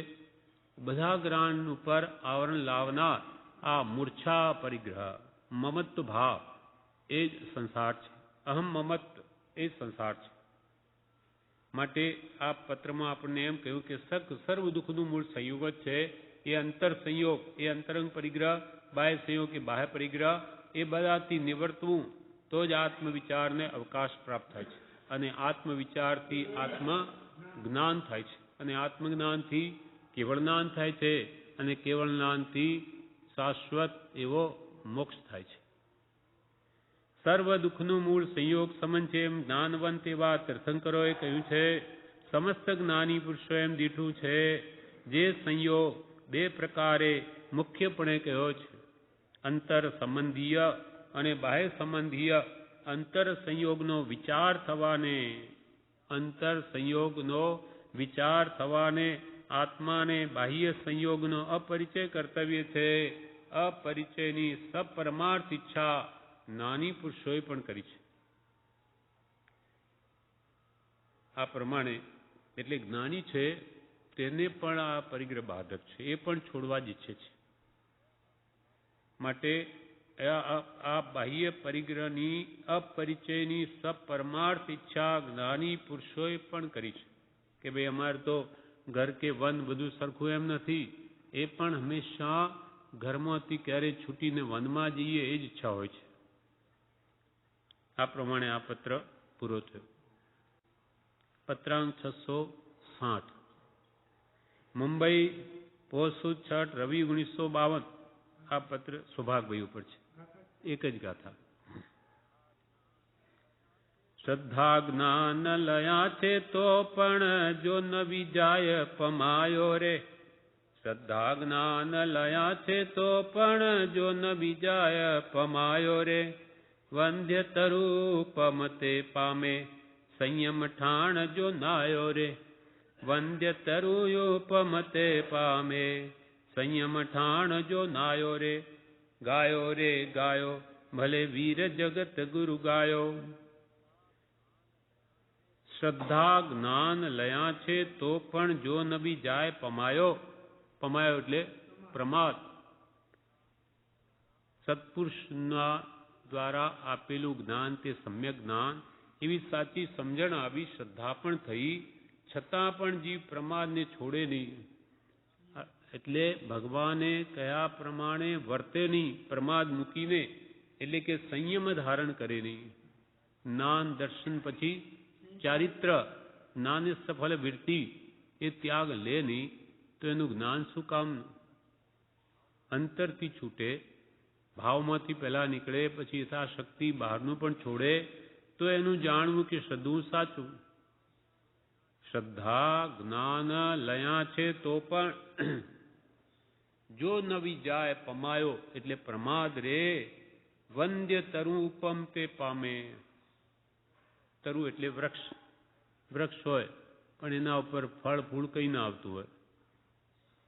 બધા જ્ઞાન ઉપર આવરણ લાવનાર આ મૂર્છા પરિગ્રહ, મમત્વ ભાવ, એ જ સંસાર છે. અહમ મમત્વ એ સંસાર છે. માટે આ પત્રમાં આપણને એમ કહ્યું કે સર્વ દુઃખનું મૂળ સંયોગ જ છે. એ અંતર સંયોગ, એ અંતરંગ પરિગ્રહ, બાહ્ય સંયોગ એ બાહ્ય પરિગ્રહ, એ બધાથી નિવર્તવું તો જ આત્મવિચારને અવકાશ પ્રાપ્ત થાય છે. અને આત્મવિચારથી આત્મ જ્ઞાન થાય છે. અને આત્મજ્ઞાનથી કેવળ જ્ઞાન થાય છે. અને કેવળ જ્ઞાનથી શાશ્વત એવો મોક્ષ થાય છે. સર્વ દુઃખનું મૂળ સંયોગ સમન છે એમ જ્ઞાનવંત એવા તીર્થંકરોએ કહ્યું છે. સમસ્ત જ્ઞાની પુરુષો એમ દીઠું છે, જે સંયોગ બે પ્રકારે મુખ્યપણે કહ્યો છે, અંતર સંબંધીય અને બાહ્ય સંબંધીય. અંતર સંયોગનો વિચાર થવાને, અંતર સંયોગનો વિચાર થવાને આત્માને બાહ્ય સંયોગનો અપરિચય કર્તવ્ય છે. અપરિચયની સપરમાર્થ ઈચ્છા જ્ઞાની પુરુષોએ પણ કરી છે. આ પ્રમાણે એટલે જ્ઞાની છે તેને પણ આ પરિગ્રહ બાધક છે, એ પણ છોડવા જ ઈચ્છે છે. માટે આ બાહ્ય પરિગ્રહની અપરિચયની સપરમાર્થ ઈચ્છા જ્ઞાની પુરુષોએ પણ કરી છે. કે ભાઈ અમારે તો ઘર કે વન બધું સરખું એમ નથી. એ પણ હંમેશા ઘરમાંથી ક્યારેય છૂટીને વનમાં જઈએ એ જ ઈચ્છા હોય છે. આ પ્રમાણે આ પત્ર પૂરો થયો. પત્રાંક 660 મુંબઈ પોષ સુદ 6 રવિ 1952. આ પત્ર સૌભાગભાઈ ઉપર છે. એક જ ગાથા. શ્રદ્ધા જ્ઞાન લયા છે તો પણ જો ન વિજાય પમાયો રે. શ્રદ્ધા જ્ઞાન લયા છે તો પણ જો ન વિજાય પમાયો રે. વંધ્ય તરૂપમતે પામે સંયમ ઠાણ જો નાયો રે. વંદ્ય તરુપમતે પામે સંયમ ઠાણ જો નાયો રે. ગાયો રે ગાયો ભલે વીર જગત ગુરુ ગાયો. શ્રદ્ધા જ્ઞાન લયા છે તો પણ જો ન બી જાય પમાયો. પમાયો એટલે પ્રમાદ. સત્પુરુષના દ્વારા આપેલું જ્ઞાન તે સમ્યક જ્ઞાન, એવી સાચી સમજણ આવી, શ્રદ્ધા પણ થઈ, છતાં પણ જીવ પ્રમાદને છોડે નહીં. એટલે ભગવાને કયા પ્રમાણે વર્તે નહીં, પ્રમાદ મૂકીને, એટલે કે સંયમ ધારણ કરે નહીં. જ્ઞાન દર્શન પછી ચારિત્ર, જ્ઞાને સફળ વૃત્તિ એ ત્યાગ લે નહીં તો એનું જ્ઞાન શું કામનું? અંતરથી છૂટે, ભાવમાંથી પહેલા નીકળે, પછી યથાશક્તિ બહારનું પણ છોડે તો એનું જાણવું કે શ્રદ્ધું સાચું. શ્રદ્ધા જ્ઞાન લયા છે તો પણ જો નવી જાય પમાયો, એટલે પ્રમાદ રે. વંદ્ય તરુ ઉપમ તે પામે. તરુ એટલે વૃક્ષ. વૃક્ષ હોય પણ એના ઉપર ફળ ફૂલ કઈ ના આવતું હોય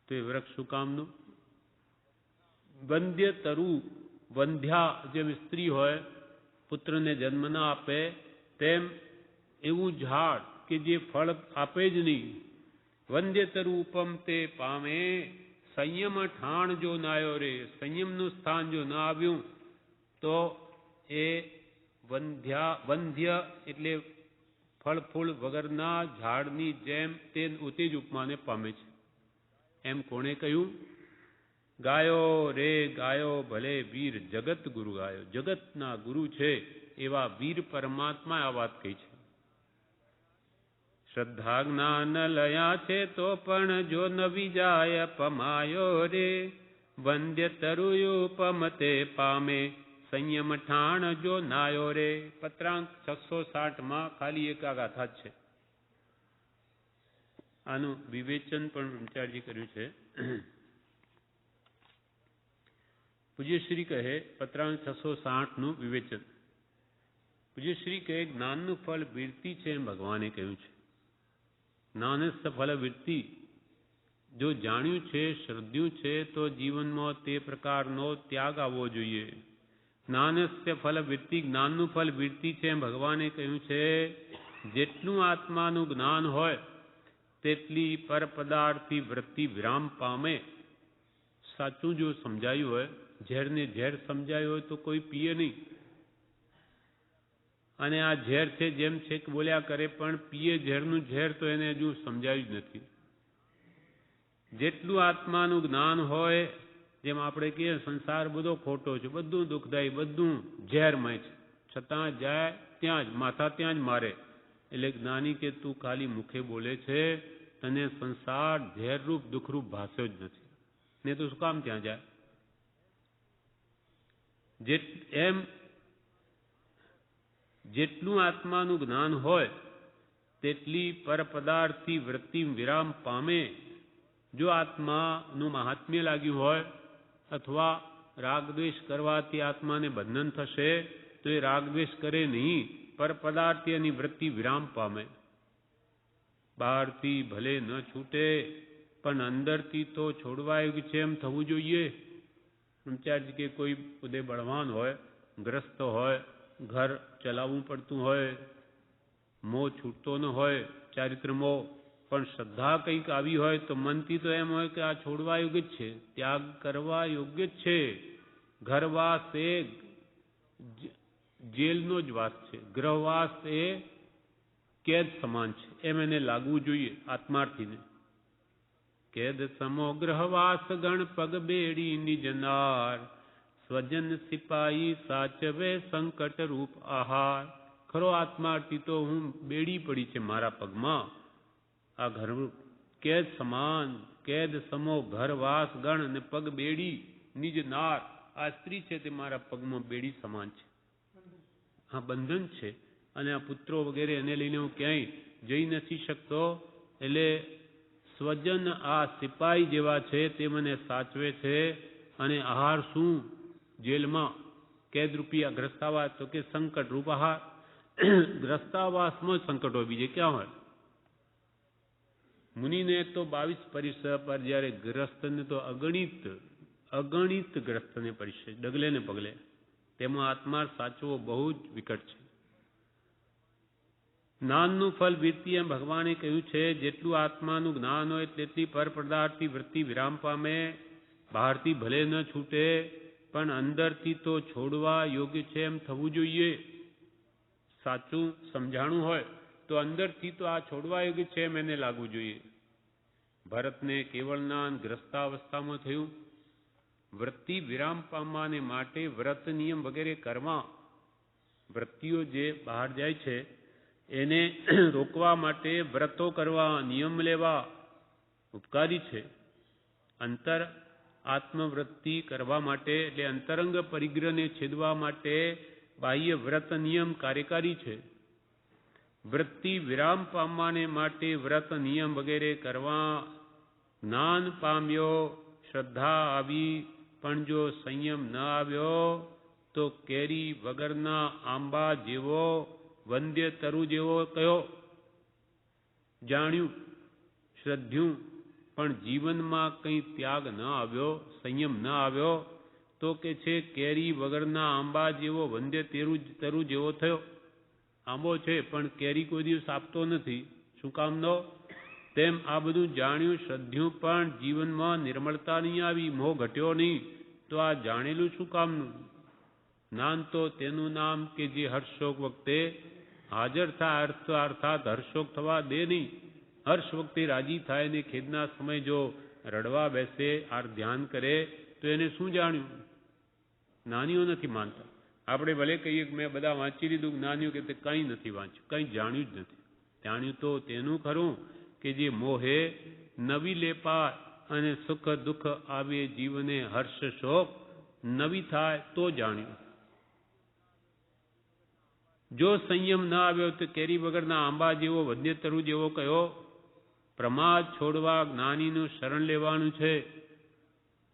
તો એ વૃક્ષ શું કામનું? વંદ્ય તરુ, વંધ્યા જેમ સ્ત્રી હોય પુત્રને જન્મ ના આપે, તેમ એવું ઝાડ કે જે ફળ આપે જ નહીં. વંદ્ય તરુ ઉપમ તે પામે. સંયમ ઠાણ જો નાયો રે, સંયમનું સ્થાન જો ના આવ્યું તો એ વંધ્ય એટલે ફળ ફૂલ વગરના ઝાડની જેમ તે જ ઉપમાને પામે છે. એમ કોણે કહ્યું? ગાયો રે ગાયો ભલે વીર જગત ગુરુ ગાયો. જગતના ગુરુ છે એવા વીર પરમાત્મા આ વાત કહી છે. શ્રદ્ધા જ્ઞાન લયા છે તો પણ જો નવી જાય પમાયો રે. વંદ્ય તરુયુપમ તે પામે. સંયમ ઠાણ જો નાયો રે. પત્રાંક 660 ખાલી એક આ ગાથા જ છે. આનું વિવેચન પણ બ્રહ્મચારીજી કર્યું છે. પૂજ્યશ્રી કહે પત્રાંક 660 વિવેચન. પૂજ્યશ્રી કહે જ્ઞાનનું ફળ વૃત્તિ છે એમ ભગવાને કહ્યું છે. જ્ઞાનસ્થ ફળ વૃત્તિ જો જાણ્યું છે, શ્રદ્ધ્યું છે તો જીવનમાં તે પ્રકારનો ત્યાગ આવવો જોઈએ. જ્ઞાનસ્ય ફલ વૃત્તિ, જ્ઞાનનું ફળ વૃત્તિ છે એમ ભગવાને કહ્યું છે. જેટલું આત્માનું જ્ઞાન હોય તેટલી પર પદાર્થથી વૃત્તિ વિરામ પામે. સાચું જો સમજાયું હોય, ઝેરને ઝેર સમજાયું હોય તો કોઈ પીએ નહીં. અને આ ઝેર છે જેમ છે કે બોલ્યા કરે પણ પીએ ઝેરનું ઝેર તો એને હજુ સમજાયું જ નથી. જેટલું આત્માનું જ્ઞાન હોય, જેમ આપણે કહીએ સંસાર બધો ખોટો છે, બધું દુઃખદાયી, બધું ઝેરમય છે, છતાં જાય ત્યાં જ માથા ત્યાં જ મારે. એટલે જ્ઞાની કે તું ખાલી મુખે બોલે છે, તને સંસાર ઝેરરૂપ દુઃખરૂપ ભાસ્યો જ નથી, ને તું શું કામ ત્યાં જાય? એમ જેટલું આત્માનું જ્ઞાન હોય તેટલી પર પદાર્થથી વૃત્તિ વિરામ પામે. જો આત્માનું મહાત્મ્ય લાગ્યું હોય અથવા રાગદ્વેષ કરવાથી આત્માને બંધન થશે તો એ રાગદ્વેષ કરે નહીં, પર પદાર્થથી એની વૃત્તિ વિરામ પામે. બહારથી ભલે ન છૂટે પણ અંદરથી તો છોડવા યોગ્ય છે એમ થવું જોઈએ. બ્રહ્મચારી કે કોઈ ઉદય બળવાન હોય, ગ્રસ્ત હોય, ઘર ચલાવવું પડતું હોય, મોહ છૂટતો ન હોય, ચારિત્ર મોહ, પણ શ્રદ્ધા કંઈક આવી હોય તો મનથી તો એમ હોય કે આ છોડવા યોગ્ય જ છે, ત્યાગ કરવા યોગ્ય જ છે. ઘરવાસ એ જેલનો જ વાસ છે, ગ્રહવાસ એ કેદ સમાન છે, એમ એને લાગવું જોઈએ આત્માર્થીને. કેદ સમો ગ્રહવાસ ગણ પગ બેડી નિજનાર. સ્વજન સિપાહી સાચવે સંકટ રૂપ આહાર. ખરો આત્માર્થી તો હું બેડી પડી છે મારા પગમાં. આ ઘર કેદ સમાન, કેદ સમો ઘરવાસ ગણ અને પગ બેડી નિજ નાર. આ સ્ત્રી છે તે મારા પગમાં બેડી સમાન છે, આ બંધન છે. અને આ પુત્રો વગેરે એને લઈને હું ક્યાંય જઈ નથી શકતો. એટલે સ્વજન આ સિપાહી જેવા છે તે મને સાચવે છે. અને આહાર શું? જેલમાં કેદ રૂપિયા ગ્રસ્તાવાસ, તો કે સંકટ રૂપ આહાર. ગ્રસ્તાવાસમાં સંકટ હોય, બીજે ક્યાં હોય? મુનિને તો 22 પરિસર પર, જ્યારે ગ્રસ્તને તો અગણિત ગ્રસ્તને પરિસર, ડગલે ને પગલે. તેમાં આત્મા સાચવો બહુ જ વિકટ છે. જ્ઞાનનું ફળ વૃત્તિ એમ ભગવાને કહ્યું છે. જેટલું આત્માનું જ્ઞાન હોય તેટલી પર પદાર્થથી વૃત્તિ વિરામ પામે. બહારથી ભલે ન છૂટે પણ અંદરથી તો છોડવા યોગ્ય છે એમ થવું જોઈએ. સાચું સમજાણું હોય તો અંદરથી તો આ છોડવા યોગ્ય છે એમ એને લાગવું જોઈએ. ભરતને કેવળ જ્ઞાન ગ્રસ્તાવસ્થામાં થયું. વૃત્તિ વિરામ પામવાને માટે વ્રત નિયમ વગેરે કરવા, વૃત્તિઓ જે બહાર જાય છે એને રોકવા માટે વ્રતો કરવા, નિયમ લેવા ઉપકારી છે. અંતર આત્મવૃત્તિ કરવા માટે એટલે અંતરંગ પરિગ્રહને છેદવા માટે બાહ્ય વ્રત નિયમ કાર્યકારી છે. વૃત્તિ વિરામ પામવાને માટે વ્રત નિયમ વગેરે કરવા, જ્ઞાન પામ્યો, શ્રદ્ધા આવી, પણ જો સંયમ ન આવ્યો તો કેરી વગરના આંબા જેવો, વંદ્ય તરુ જેવો કયો. જાણ્યું, શ્રદ્ધ્યું, પણ જીવનમાં કંઈ ત્યાગ ન આવ્યો, સંયમ ન આવ્યો તો કે છે કેરી વગરના આંબા જેવો, વંદ્ય તરુ જેવો થયો. આંબો છે પણ કેરી કોઈ દિવસ આપતો નથી. શું કામનો? તેમ આ બધું જાણ્યું, શ્રદ્ધ્યું, પણ જીવનમાં નિર્મળતા નહીં આવી, મોહ ઘટ્યો નહીં, તો આ જાણેલું શું કામનું? જ્ઞાન તો તેનું નામ કે જે હર્ષશોક વખતે હાજર થાય, અર્થાત હર્ષશોક થવા દે નહીં. હર્ષ વખતે રાજી થાય ને ખેદના સમય જો રડવા બેસે, આ ધ્યાન કરે તો એને શું જાણ્યું? જ્ઞાનીઓ નથી માનતા. આપણે ભલે કહીએ કે મેં બધા વાંચી લીધું, જ્ઞાનીઓ કે કંઈ નથી વાંચ્યું, કંઈ જાણ્યું જ નથી. જાણ્યું તો તેનું ખરું કે જે મોહે નવી લેપા અને સુખ દુઃખ આવે જીવને હર્ષ શોક નવી થાય તો જાણ્યું. જો સંયમ ન આવ્યો તો કેરી વગરના આંબા જેવો, વન્ય તરુ જેવો કયો. પ્રમાદ છોડવા જ્ઞાનીનું શરણ લેવાનું છે.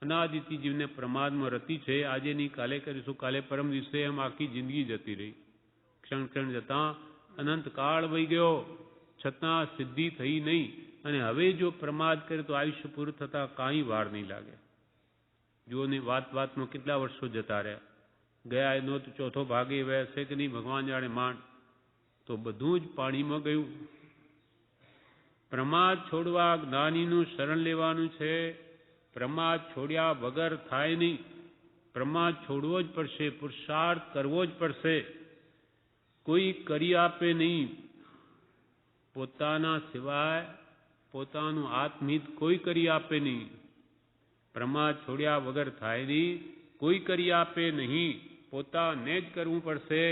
અનાદિથી જીવને પ્રમાદમાં રતી છે. આજે નહીં કાલે કરીશું, કાલે પરમ દિવસે, એમ આખી જિંદગી જતી રહી. ક્ષણ ક્ષણ જતાં અનંત કાળ વહી ગયો, છતાં સિદ્ધિ થઈ નહીં. અને હવે જો પ્રમાદ કરે તો આયુષ્ય પૂરું થતાં કાંઈ વાર નહીં લાગે. જુઓને વાતમાં કેટલા વર્ષો જતા રહ્યા. ગયા એનો તો ચોથો ભાગે વહેશે કે નહીં ભગવાન જાણે માંડ. તો બધું જ પાણીમાં ગયું. પ્રમાદ છોડવા જ્ઞાનીનું શરણ લેવાનું છે. પ્રમાદ છોડ્યા વગર થાય નહીં. પ્રમાદ છોડવો જ પડશે, પુરુષાર્થ કરવો જ પડશે. કોઈ કરી આપે નહીં. પોતાના સિવાય પોતાનું આત્મહિત કોઈ કરી આપે નહીં. પ્રમાદ છોડ્યા વગર થાય નહીં. કોઈ કરી આપે નહીં. પોતાને જ કરવું પડશે.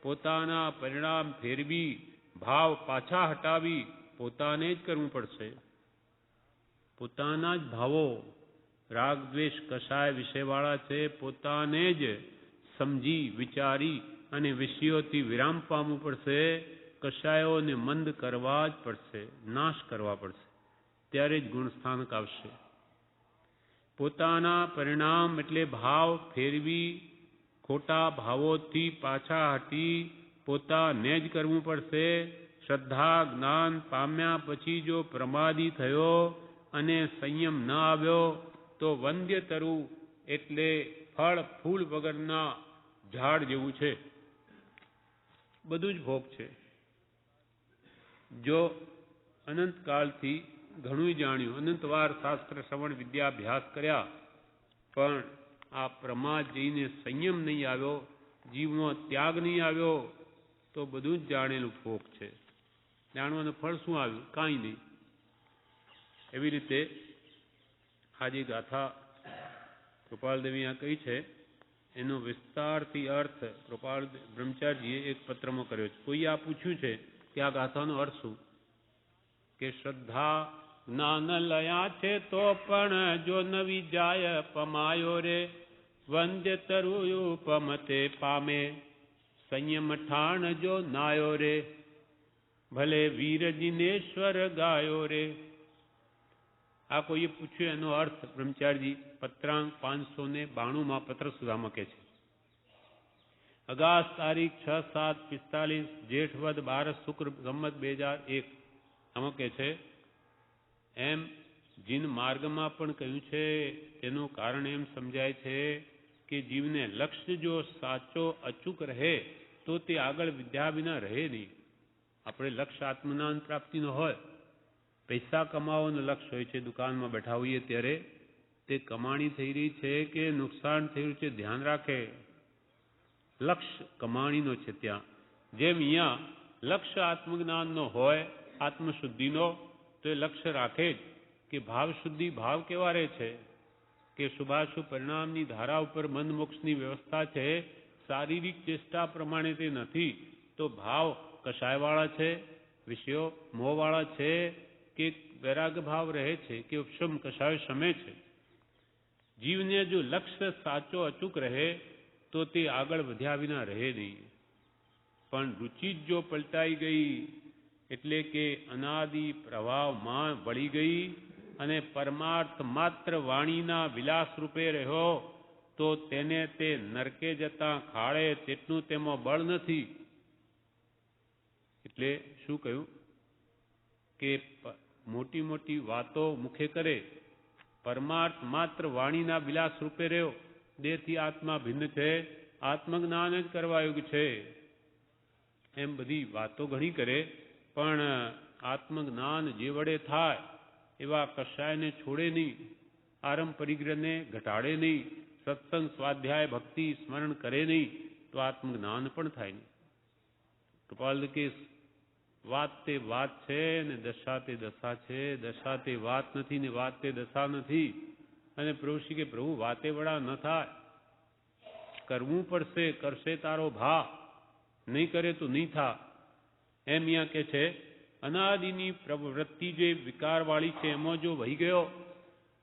પોતાના પરિણામ ફેરવી, ભાવ પાછા હટાવી પોતાને જ કરવું પડશે. પોતાના જ ભાવો રાગ દ્વેષ કશાય વિષયવાળા છે, પોતાને જ સમજી વિચારી અને વિષયોથી વિરામ પામવું પડશે. કશાયોને મંદ કરવા જ પડશે, નાશ કરવા પડશે, ત્યારે જ ગુણસ્થાનક આવશે. પોતાના પરિણામ એટલે ભાવ ફેરવી, ખોટા ભાવોથી પાછા હટી પોતાને જ કરવું પડશે. શ્રદ્ધા જ્ઞાન પામ્યા પછી જો પ્રમાદી થયો અને સંયમ ન આવ્યો તો વંદ્ય તરુ એટલે ફળ ફૂલ વગરના ઝાડ જેવું છે. બધું જ ભોગ છે. જો અનંતકાળથી ઘણું જાણ્યું, અનંતવાર શાસ્ત્ર શ્રવણ વિદ્યાભ્યાસ કર્યા, પણ આ પ્રમાદ જઈને સંયમ નહીં આવ્યો, જીવનો ત્યાગ નહીં આવ્યો, તો બધું જ જાણેલું ભોગ છે. જાણવાનું ફળ શું આવ્યું? કાંઈ નહીં. એવી રીતે આજે ગાથા કૃપાલદેવી આ કહી છે, એનો વિસ્તારથી અર્થ કૃપાલ બ્રહ્મચારીજીએ એક પત્રમાં કર્યો છે. કોઈ આ પૂછ્યું છે કે આ ગાથાનો અર્થ શું? કે શ્રદ્ધા જ્ઞાન લયા છે તો પણ જો નવી જાય પમાયો રે, વંદ્ય તરુપમતે પામે સંયમ ઠાણ જો નાયો રે, ભલે વીર જિનેશ્વર ગાયો રે. આ કોઈએ પૂછ્યું, એનો અર્થ બ્રહ્મચારીજી પત્રાંક 592 પત્ર સુધામાં કહે છે. અગાસ્ટ તારીખ 6/7/45 જેઠવદ 12 શુક્ર સંમત 2001 આમાં કહે છે, એમ જીન માર્ગમાં પણ કહ્યું છે. તેનું કારણ એમ સમજાય છે કે જીવને લક્ષ્ય જો સાચો અચૂક રહે તો તે આગળ વિદ્યા વિના રહે નહીં. આપણે લક્ષ્ય આત્મજ્ઞાન પ્રાપ્તિનો હોય, પૈસા કમાવાનું લક્ષ્ય હોય છે, દુકાનમાં બેઠા હોઈએ ત્યારે તે કમાણી થઈ રહી છે કે નુકસાન થઈ રહ્યું છે ધ્યાન રાખે. લક્ષ્ય કમાણીનો છે ત્યાં. જેમ અહીંયા લક્ષ્ય આત્મજ્ઞાનનો હોય, આત્મશુદ્ધિનો, તો એ લક્ષ્ય રાખે જ. કે ભાવ શુદ્ધિ ભાવ કેવા રહે છે કે શુભાશુભ પરિણામની ધારા ઉપર બંધ મોક્ષની વ્યવસ્થા છે, શારીરિક ચેષ્ટા પ્રમાણે તે નથી, તો ભાવ કષાયવાળા છે, વિષયો મોહવાળા છે કે વૈરાગ ભાવ રહે છે કે ઉપશમ કષાય શમે છે. જીવને જો લક્ષ્ય સાચો અચૂક રહે તો તે આગળ વધ્યા વિના રહે નહીં. પણ રુચિ જો પલટાઈ ગઈ એટલે કે અનાદિ પ્રભાવમાં વળી ગઈ અને પરમાર્થ માત્ર વાણીના વિલાસ રૂપે રહ્યો તો તેને તે નરકે જતા ખાડે તેટલું તેમાં બળ નથી. એટલે શું કહ્યું કે મોટી મોટી વાતો મુખે કરે, પરમાર્થ માત્ર વાણીના વિલાસ રૂપે રહ્યો, દેહથી આત્મા ભિન્ન છે, આત્મજ્ઞાન જ કરવા યોગ્ય છે, એમ બધી વાતો ઘણી કરે, પણ આત્મજ્ઞાન જે વડે થાય એવા કષાયને છોડે નહીં, આરંભ પરિગ્રહને ઘટાડે નહીં, સત્સંગ સ્વાધ્યાય ભક્તિ સ્મરણ કરે નહીં, તો આત્મજ્ઞાન પણ થાય નહીં. કૃપાલ કે વાત તે વાત છે ને દશા તે દશા છે, દશા તે વાત નથી ને વાત તે દશા નથી. અને પ્રભુ શ્રી કે પ્રભુ વાતે વડા ન થાય, કરવું પડશે, કરશે તારો ભા, નહીં કરે તો નહીં થા. એમ અહીંયા કે છે અનાદિની પ્રવૃત્તિ જે વિકારવાળી છે એમાં જો વહી ગયો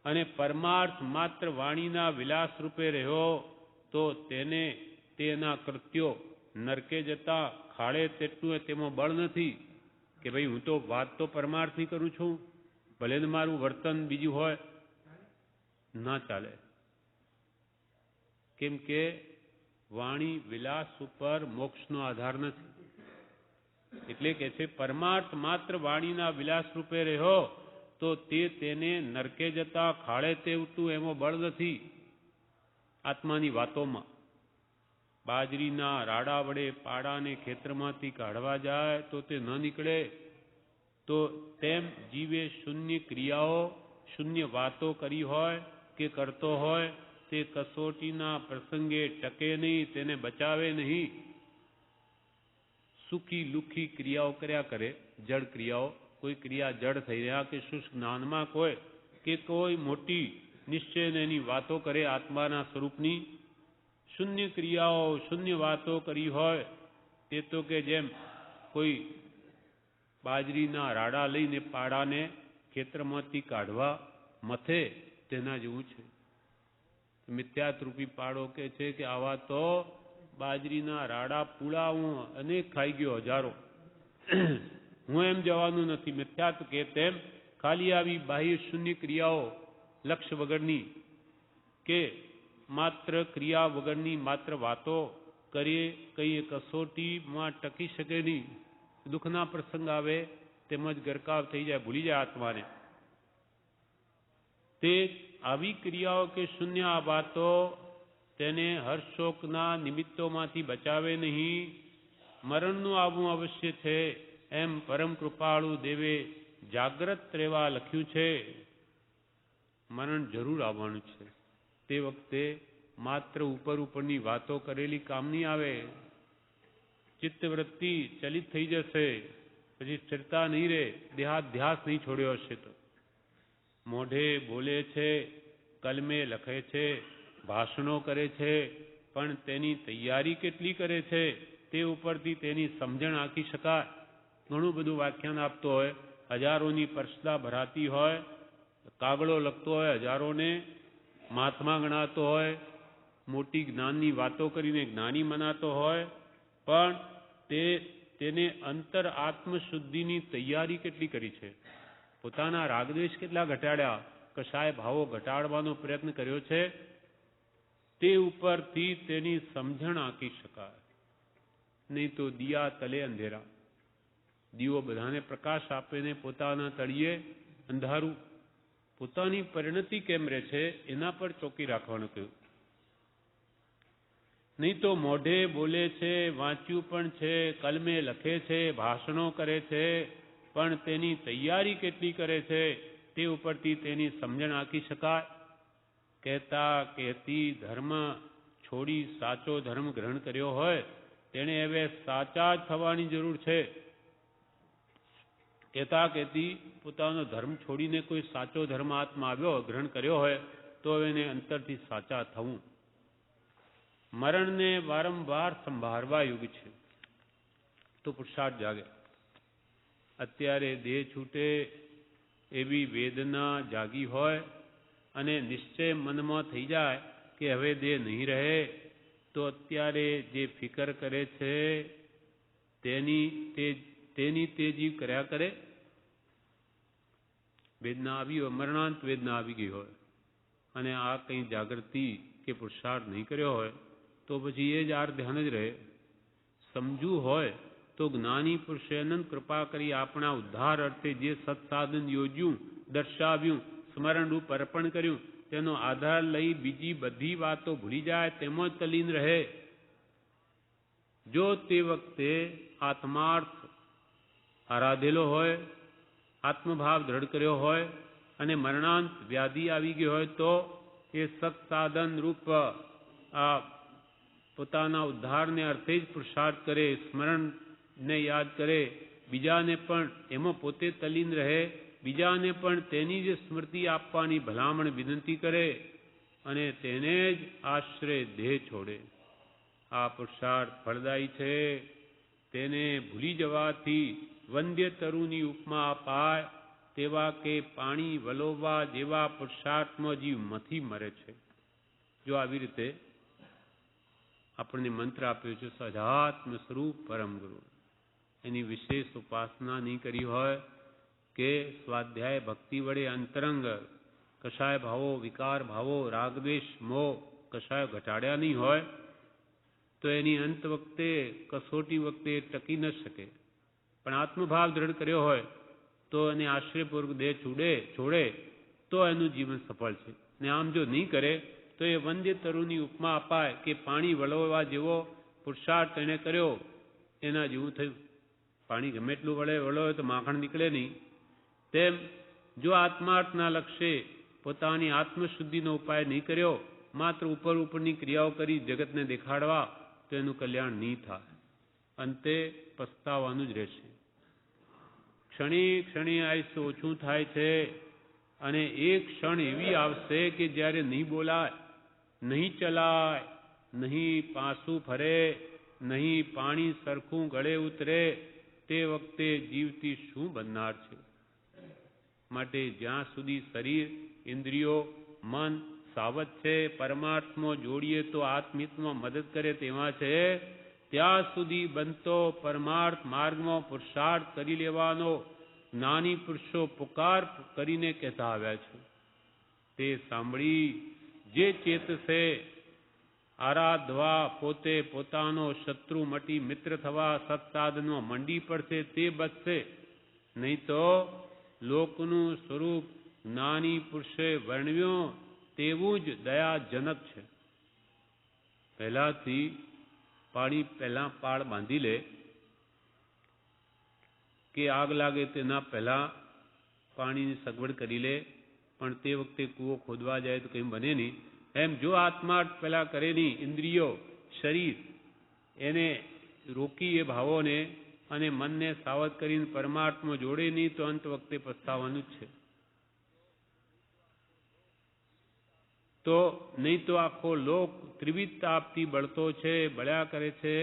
અને પરમાર્થ માત્ર વાણીના વિલાસ રૂપે રહ્યો તો તેને તેના કૃત્યો નરકે જતા ખાડે તેટલું તેમાં બળ નથી કે ભાઈ હું તો વાત તો પરમાર્થની કરું છું, ભલે ને મારું વર્તન બીજું હોય, ના ચાલે. કેમ કે વાણી વિલાસ ઉપર મોક્ષનો આધાર નથી. એટલે કે છે પરમાર્થ માત્ર વાણીના વિલાસ રૂપે રહ્યો તો તેને નરકે જતા ખાડે તેવતું એમાં બળ નથી. આત્માની વાતોમાં બાજરીના રાડા વડે પાડાને ખેતરમાંથી કાઢવા જાય તો તે ન નીકળે, તો તેમ જીવે શૂન્ય ક્રિયાઓ શૂન્ય વાતો કરી હોય કે કરતો હોય તે કસોટીના પ્રસંગે ટકે નહીં, તેને બચાવે નહીં. સુખી લુખી ક્રિયાઓ કર્યા કરે, જડ ક્રિયાઓ, કોઈ ક્રિયા જડ થઈ રહ્યા કે શુષ્ક જ્ઞાનમાં કોઈ કે કોઈ મોટી નિશ્ચયને એની વાતો કરે આત્માના સ્વરૂપની, શૂન્ય ક્રિયાઓ શૂન્ય વાતો કરી હોય તે તો કે જેમ કોઈ બાજરીના રાડા લઈને પાડાને ખેતરમાંથી કાઢવા મથે તેના જેવું છે. મિથ્યાત્રૂપી પાડો કે છે કે આવા તો બાજરીના રાડા પૂળા હું અનેક ખાઈ ગયો હજારો, હું એમ જવાનું નથી. મિથ્યાત્વ કે તેમ ખાલી આવી બાહ્ય શૂન્ય ક્રિયાઓ લક્ષ્ય વગરની કે માત્ર ક્રિયા વગરની માત્ર વાતો કરીએ, કઈ કસોટીમાં ટકી શકે નહીં. દુઃખના પ્રસંગ આવે તેમજ ગરકાવ થઈ જાય, ભૂલી જાય આત્માને. તે આવી ક્રિયાઓ કે શૂન્ય આ વાતો તેને હર્ષશોકના નિમિત્તોમાંથી બચાવે નહીં. મરણનું આવવું અવશ્ય છે એમ પરમ કૃપાળુ દેવે જાગ્રત રહેવા લખ્યું છે. મરણ જરૂર આવવાનું છે. તે વખતે માત્ર ઉપર ઉપરની વાતો કરેલી કામ નહીં આવે. ચિત્તવૃત્તિ ચલિત થઈ જશે, પછી સ્થિરતા નહીં રહે, દેહાધ્યાસ નહીં છોડ્યો હશે તો. મોઢે બોલે છે, કલમે લખે છે, ભાષણો કરે છે, પણ તેની તૈયારી કેટલી કરે છે તે ઉપરથી તેની સમજણ આંકી શકાય. ઘણું બધું વ્યાખ્યાન આપતો હોય, હજારોની પરસદા ભરાતી હોય, કાગળો લખતો હોય, હજારોને મહાત્મા ગણાતો હોય, મોટી જ્ઞાનની વાતો કરીને જ્ઞાની મનાતો હોય, પણ તેને અંતર આત્મશુદ્ધિની તૈયારી કેટલી કરી છે, પોતાના રાગદ્વેષ કેટલા ઘટાડ્યા, કશાય ભાવો ઘટાડવાનો પ્રયત્ન કર્યો છે, તે ઉપરથી તેની સમજણ આંકી શકાય. નહીં તો દિયા તલે અંધેરા. દીવો બધાને પ્રકાશ આપે ને પોતાના તળિયે અંધારું. પોતાની પરિણતિ કેમ રહે છે એના પર ચોકી રાખવાનું કહ્યું. નહીં તો મોઢે બોલે છે, વાંચ્યું પણ છે, કલમે લખે છે, ભાષણો કરે છે, પણ તેની તૈયારી કેટલી કરે છે તે ઉપરથી તેની સમજણ આંકી શકાય. કહેતા કહેતી ધર્મ છોડી સાચો ધર્મ ગ્રહણ કર્યો હોય તેણે હવે સાચા જ થવાની જરૂર છે. એતાકેથી પોતાનો ધર્મ છોડીને કોઈ સાચો ધર્માત્મા આવ્યો, ગ્રહણ કર્યો હોય તો એને અંતરથી સાચા થવું. મરણને વારંવાર સંભાળવા યુગ છે તો પુરુષાર્થ જાગે. અત્યારે દેહ છૂટે એવી વેદના જાગી હોય અને નિશ્ચય મનમાં થઈ જાય કે હવે દેહ નહીં રહે, તો અત્યારે જે ફિકર કરે છે તેની તે જીવ કર્યા કરે. વેદના આવી હોય, મરણાંત વેદના આવી ગઈ હોય અને આ કંઈ જાગૃતિ કે પુરુષાર્થ નહીં કર્યો હોય તો પછી એ જ આર ધ્યાન જ રહે. સમજવું હોય તો જ્ઞાની પુરુષે અનંત કૃપા કરી આપણા ઉદ્ધાર અર્થે જે સત્સાધન યોજ્યું, દર્શાવ્યું, સ્મરણરૂપ અર્પણ કર્યું, તેનો આધાર લઈ બીજી બધી વાતો ભૂલી જાય, તેમાં જ તલ્લીન રહે. જો તે વખતે આત્માર્થ આરાધેલો હોય, આત્મભાવ દ્રઢ કર્યો હોય અને મરણાંત વ્યાધિ આવી ગઈ હોય તો એ સત્સાધન રૂપ આ પોતાના ઉદ્ધારને અર્થે જ પુરુષાર્થ કરે, સ્મરણને યાદ કરે, બીજાને પણ એમાં પોતે તલ્લીન રહે, બીજાને પણ તેની જ સ્મૃતિ આપવાની ભલામણ વિનંતી કરે અને તેને જ આશ્રય દેહ છોડે. આ પુરુષાર્થ ફળદાયી છે. તેને ભૂલી જવાથી વંદ્ય તરુની ઉપમા અપાય તેવા કે પાણી વલોવવા જેવા પુરુષાર્થમાં જીવ મથી મરે છે. જો આવી રીતે આપણને મંત્ર આપ્યો છે સજાત્મ સ્વરૂપ પરમ ગુરુ, એની વિશેષ ઉપાસના નહીં કરી હોય કે સ્વાધ્યાય ભક્તિ વડે અંતરંગ કશાય ભાવો, વિકાર ભાવો, રાગદ્વેષ મોહ કશાય ઘટાડ્યા નહીં હોય તો એની અંત વખતે, કસોટી વખતે ટકી ન શકે. પણ આત્મભાવ દ્રઢ કર્યો હોય તો એને આશ્રયપૂર્વક દેહ છોડે તો એનું જીવન સફળ છે. ને આમ જો નહીં કરે તો એ વંદ્ય તરુની ઉપમા અપાય કે પાણી વળવવા જેવો પુરુષાર્થ એણે કર્યો એના જેવું થયું. પાણી ગમે એટલું વળવે તો માખણ નીકળે નહીં. તેમ જો આત્માર્થના લક્ષ્યે પોતાની આત્મશુદ્ધિનો ઉપાય નહીં કર્યો, માત્ર ઉપરની ક્રિયાઓ કરી જગતને દેખાડવા, તો એનું કલ્યાણ નહીં થાય. અંતે પસ્તાવાનું જ રહેશે. ક્ષણે ક્ષણે આયુષ્ય ઓછું થાય છે અને એક ક્ષણ એવી આવશે કે જ્યારે નહીં બોલાય, નહીં ચલાય, નહીં પાસું ફરે, નહીં પાણી સરખું ગળે ઉતરે, તે વખતે જીવથી શું બનનાર છે? માટે જ્યાં સુધી શરીર, ઇન્દ્રિયો, મન સાવધ છે, પરમાર્થમાં જોડીએ તો આત્મિત્વમાં મદદ કરે તેવા છે, ત્યાં સુધી બનતો પરમાર્થ માર્ગમાં પુરુષાર્થ કરી લેવાનો જ્ઞાની પુરુષો પુકાર કરીને કહેતા આવ્યા છે. તે સાંભળી જે ચેતશે આરાધવા, પોતે પોતાનો શત્રુ મટી મિત્ર થવા સત્સાધનમાં મંડી પડશે તે બચશે. નહીં તો લોકનું સ્વરૂપ જ્ઞાની પુરુષે વર્ણવ્યું તેવું જ દયાજનક છે. પહેલાથી પહેલા પાળ બાંધી લે કે આગ લાગે તેના પહેલા પાણીની સગવડ કરી લે, પણ તે વખતે કૂવો ખોદવા જાય તો કંઈ બને નહીં. એમ જો આત્મા પહેલા કરે નહીં, ઇન્દ્રિયો, શરીર એને રોકી એ ભાવોને અને મનને સાવધ કરીને પરમાર્થમાં જોડે નહીં તો અંત વખતે પસ્તાવાનું જ છે. તો નહીં તો આખો લોક ત્રિવિધ તાપથી બળતો છે, બળ્યા કરે છે.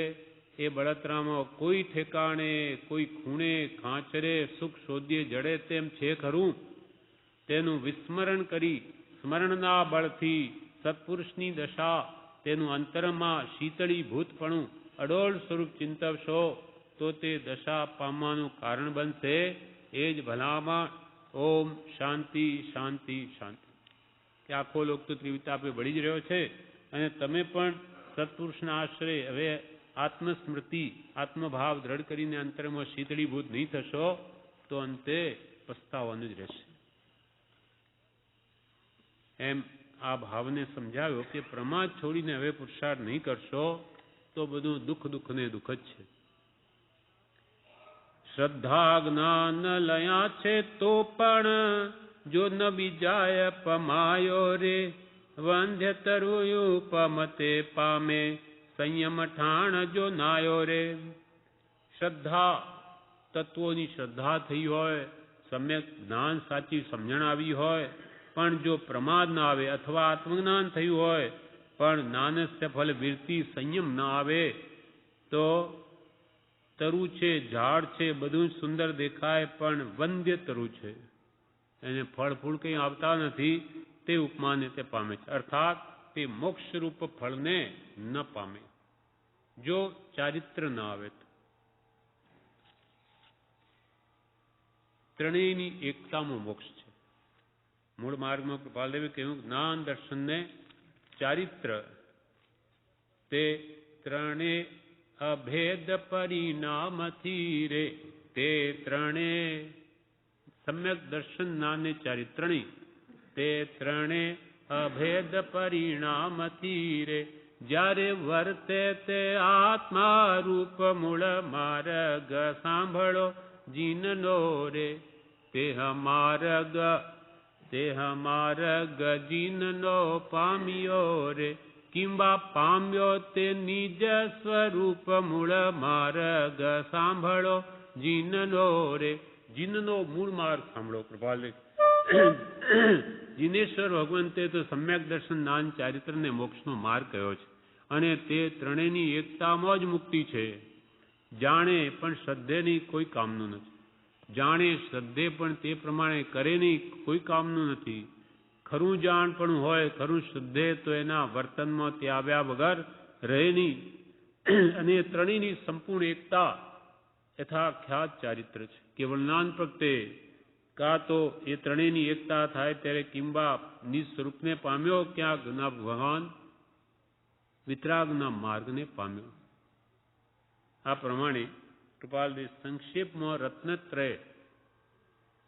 એ બળતરામાં કોઈ ઠેકાણે, કોઈ ખૂણે, ખાંચરે સુખ શોધ્યે જડે તેમ છે ખરું. તેનું વિસ્મરણ કરી સ્મરણના બળથી સત્પુરુષની દશા, તેનું અંતરમાં શીતળીભૂતપણું અડોળ સ્વરૂપ ચિંતવશો તો તે દશા પામવાનું કારણ બનશે. એ જ ભલામણ. ઓમ શાંતિ શાંતિ શાંતિ. કે આખો લોક તો ત્રિવિતાપે બળી જ રહ્યો છે અને તમે પણ સત્પુરુષના આશ્રય હવે આત્મસ્મૃતિ, આત્મભાવ દ્રઢ કરીને અંતરમાં શીતળીભૂત નહીં થશો તો અંતે પસ્તાવાનું જ રહેશે. એમ આ ભાવને સમજાવ્યો કે પ્રમાદ છોડીને હવે પુરુષાર્થ નહીં કરશો તો બધું દુઃખ ને દુઃખ જ છે. શ્રદ્ધા જ્ઞાન લયા છે તો પણ જો ન બીજાય પમાયો રે, વંધ્ય તરુયું પમતે પામે, સંયમ ઠાણ જો નાયો રે. શ્રદ્ધા તત્વોની શ્રદ્ધા થઈ હોય, સમ્યક જ્ઞાન સાચી સમજણ આવી હોય, પણ જો પ્રમાદ ના આવે અથવા આત્મજ્ઞાન થયું હોય પણ જ્ઞાનસ્ય ફલ વિરતિ સંયમ ના આવે તો તરુ છે, ઝાડ છે, બધું સુંદર દેખાય પણ વંદ્ય તરુ છે, એને ફળ ફૂલ કંઈ આવતા નથી, તે ઉપમાને તે પામે છે. અર્થાત તે મોક્ષરૂપ ફળને ન પામે જો ચારિત્ર ન આવે તો. ત્રણેયની એકતામાં મોક્ષ છે. મૂળ માર્ગમાં કૃપાલદેવે કહ્યું જ્ઞાન દર્શન ને ચારિત્ર તે ત્રણે અભેદ પરિણામથી રે, તે ત્રણે સમ્યક દર્શન જ્ઞાન ને ચારિત્રણી તે ત્રણે અભેદ પરિણામથી રે, જ્યારે વર્તે તે આત્મા રૂપ મૂળ માર્ગ સાંભળો જીનનો રે, તેહ માર્ગ જીનનો પામ્યો રે, કિંબા પામ્યો તે નિજ સ્વરૂપ મૂળ માર્ગ સાંભળો જીનનો રે. જીનનો મૂળ માર્ગ સાંભળો. કૃપાલે જીનેશ્વર ભગવંતે તો સમ્યક દર્શન જ્ઞાન ચારિત્રને મોક્ષનો માર્ગ કહ્યો છે અને તે ત્રણેયની એકતામાં જ મુક્તિ છે. જાણે પણ શ્રદ્ધેની કોઈ કામનું નથી, જાણે શ્રદ્ધે પણ તે પ્રમાણે કરે નહીં કોઈ કામનું નથી. ખરું જાણ પણ હોય, ખરું શ્રદ્ધે તો એના વર્તનમાં તે આવ્યા વગર રહે નહીં. અને ત્રણેયની સંપૂર્ણ એકતા યથાખ્યાત ચારિત્ર છે. કેવળ જ્ઞાન પ્રગટે કાં તો એ ત્રણેયની એકતા થાય ત્યારે કિંબા નિજ સ્વરૂપને પામ્યો, ક્યાં ભગવાન વિતરાગના માર્ગને પામ્યો. આ પ્રમાણે કૃપાલદેવ સંક્ષેપમાં રત્નત્રય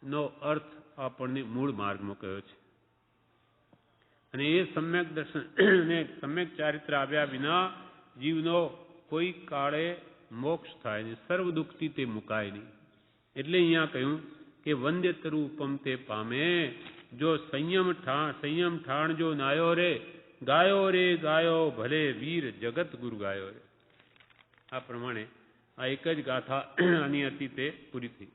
નો અર્થ આપણને મૂળ માર્ગમાં કહ્યો છે. અને એ સમ્યક દર્શન અને સમ્યક ચારિત્ર આવ્યા વિના જીવનો કોઈ કાળે મોક્ષ થાય નહીં, સર્વ દુઃખથી તે મુકાય નહીં. એટલે અહીંયા કહ્યું કે વંદ્યતરુ ઉપમ તે પામે, જો સંયમ ઠાણ જો નાયો રે, ગાયો રે ગાયો ભલે વીર જગત ગુરુ ગાયો રે. આ પ્રમાણે આ એક જ ગાથા આની હતી તે પૂરી થઈ.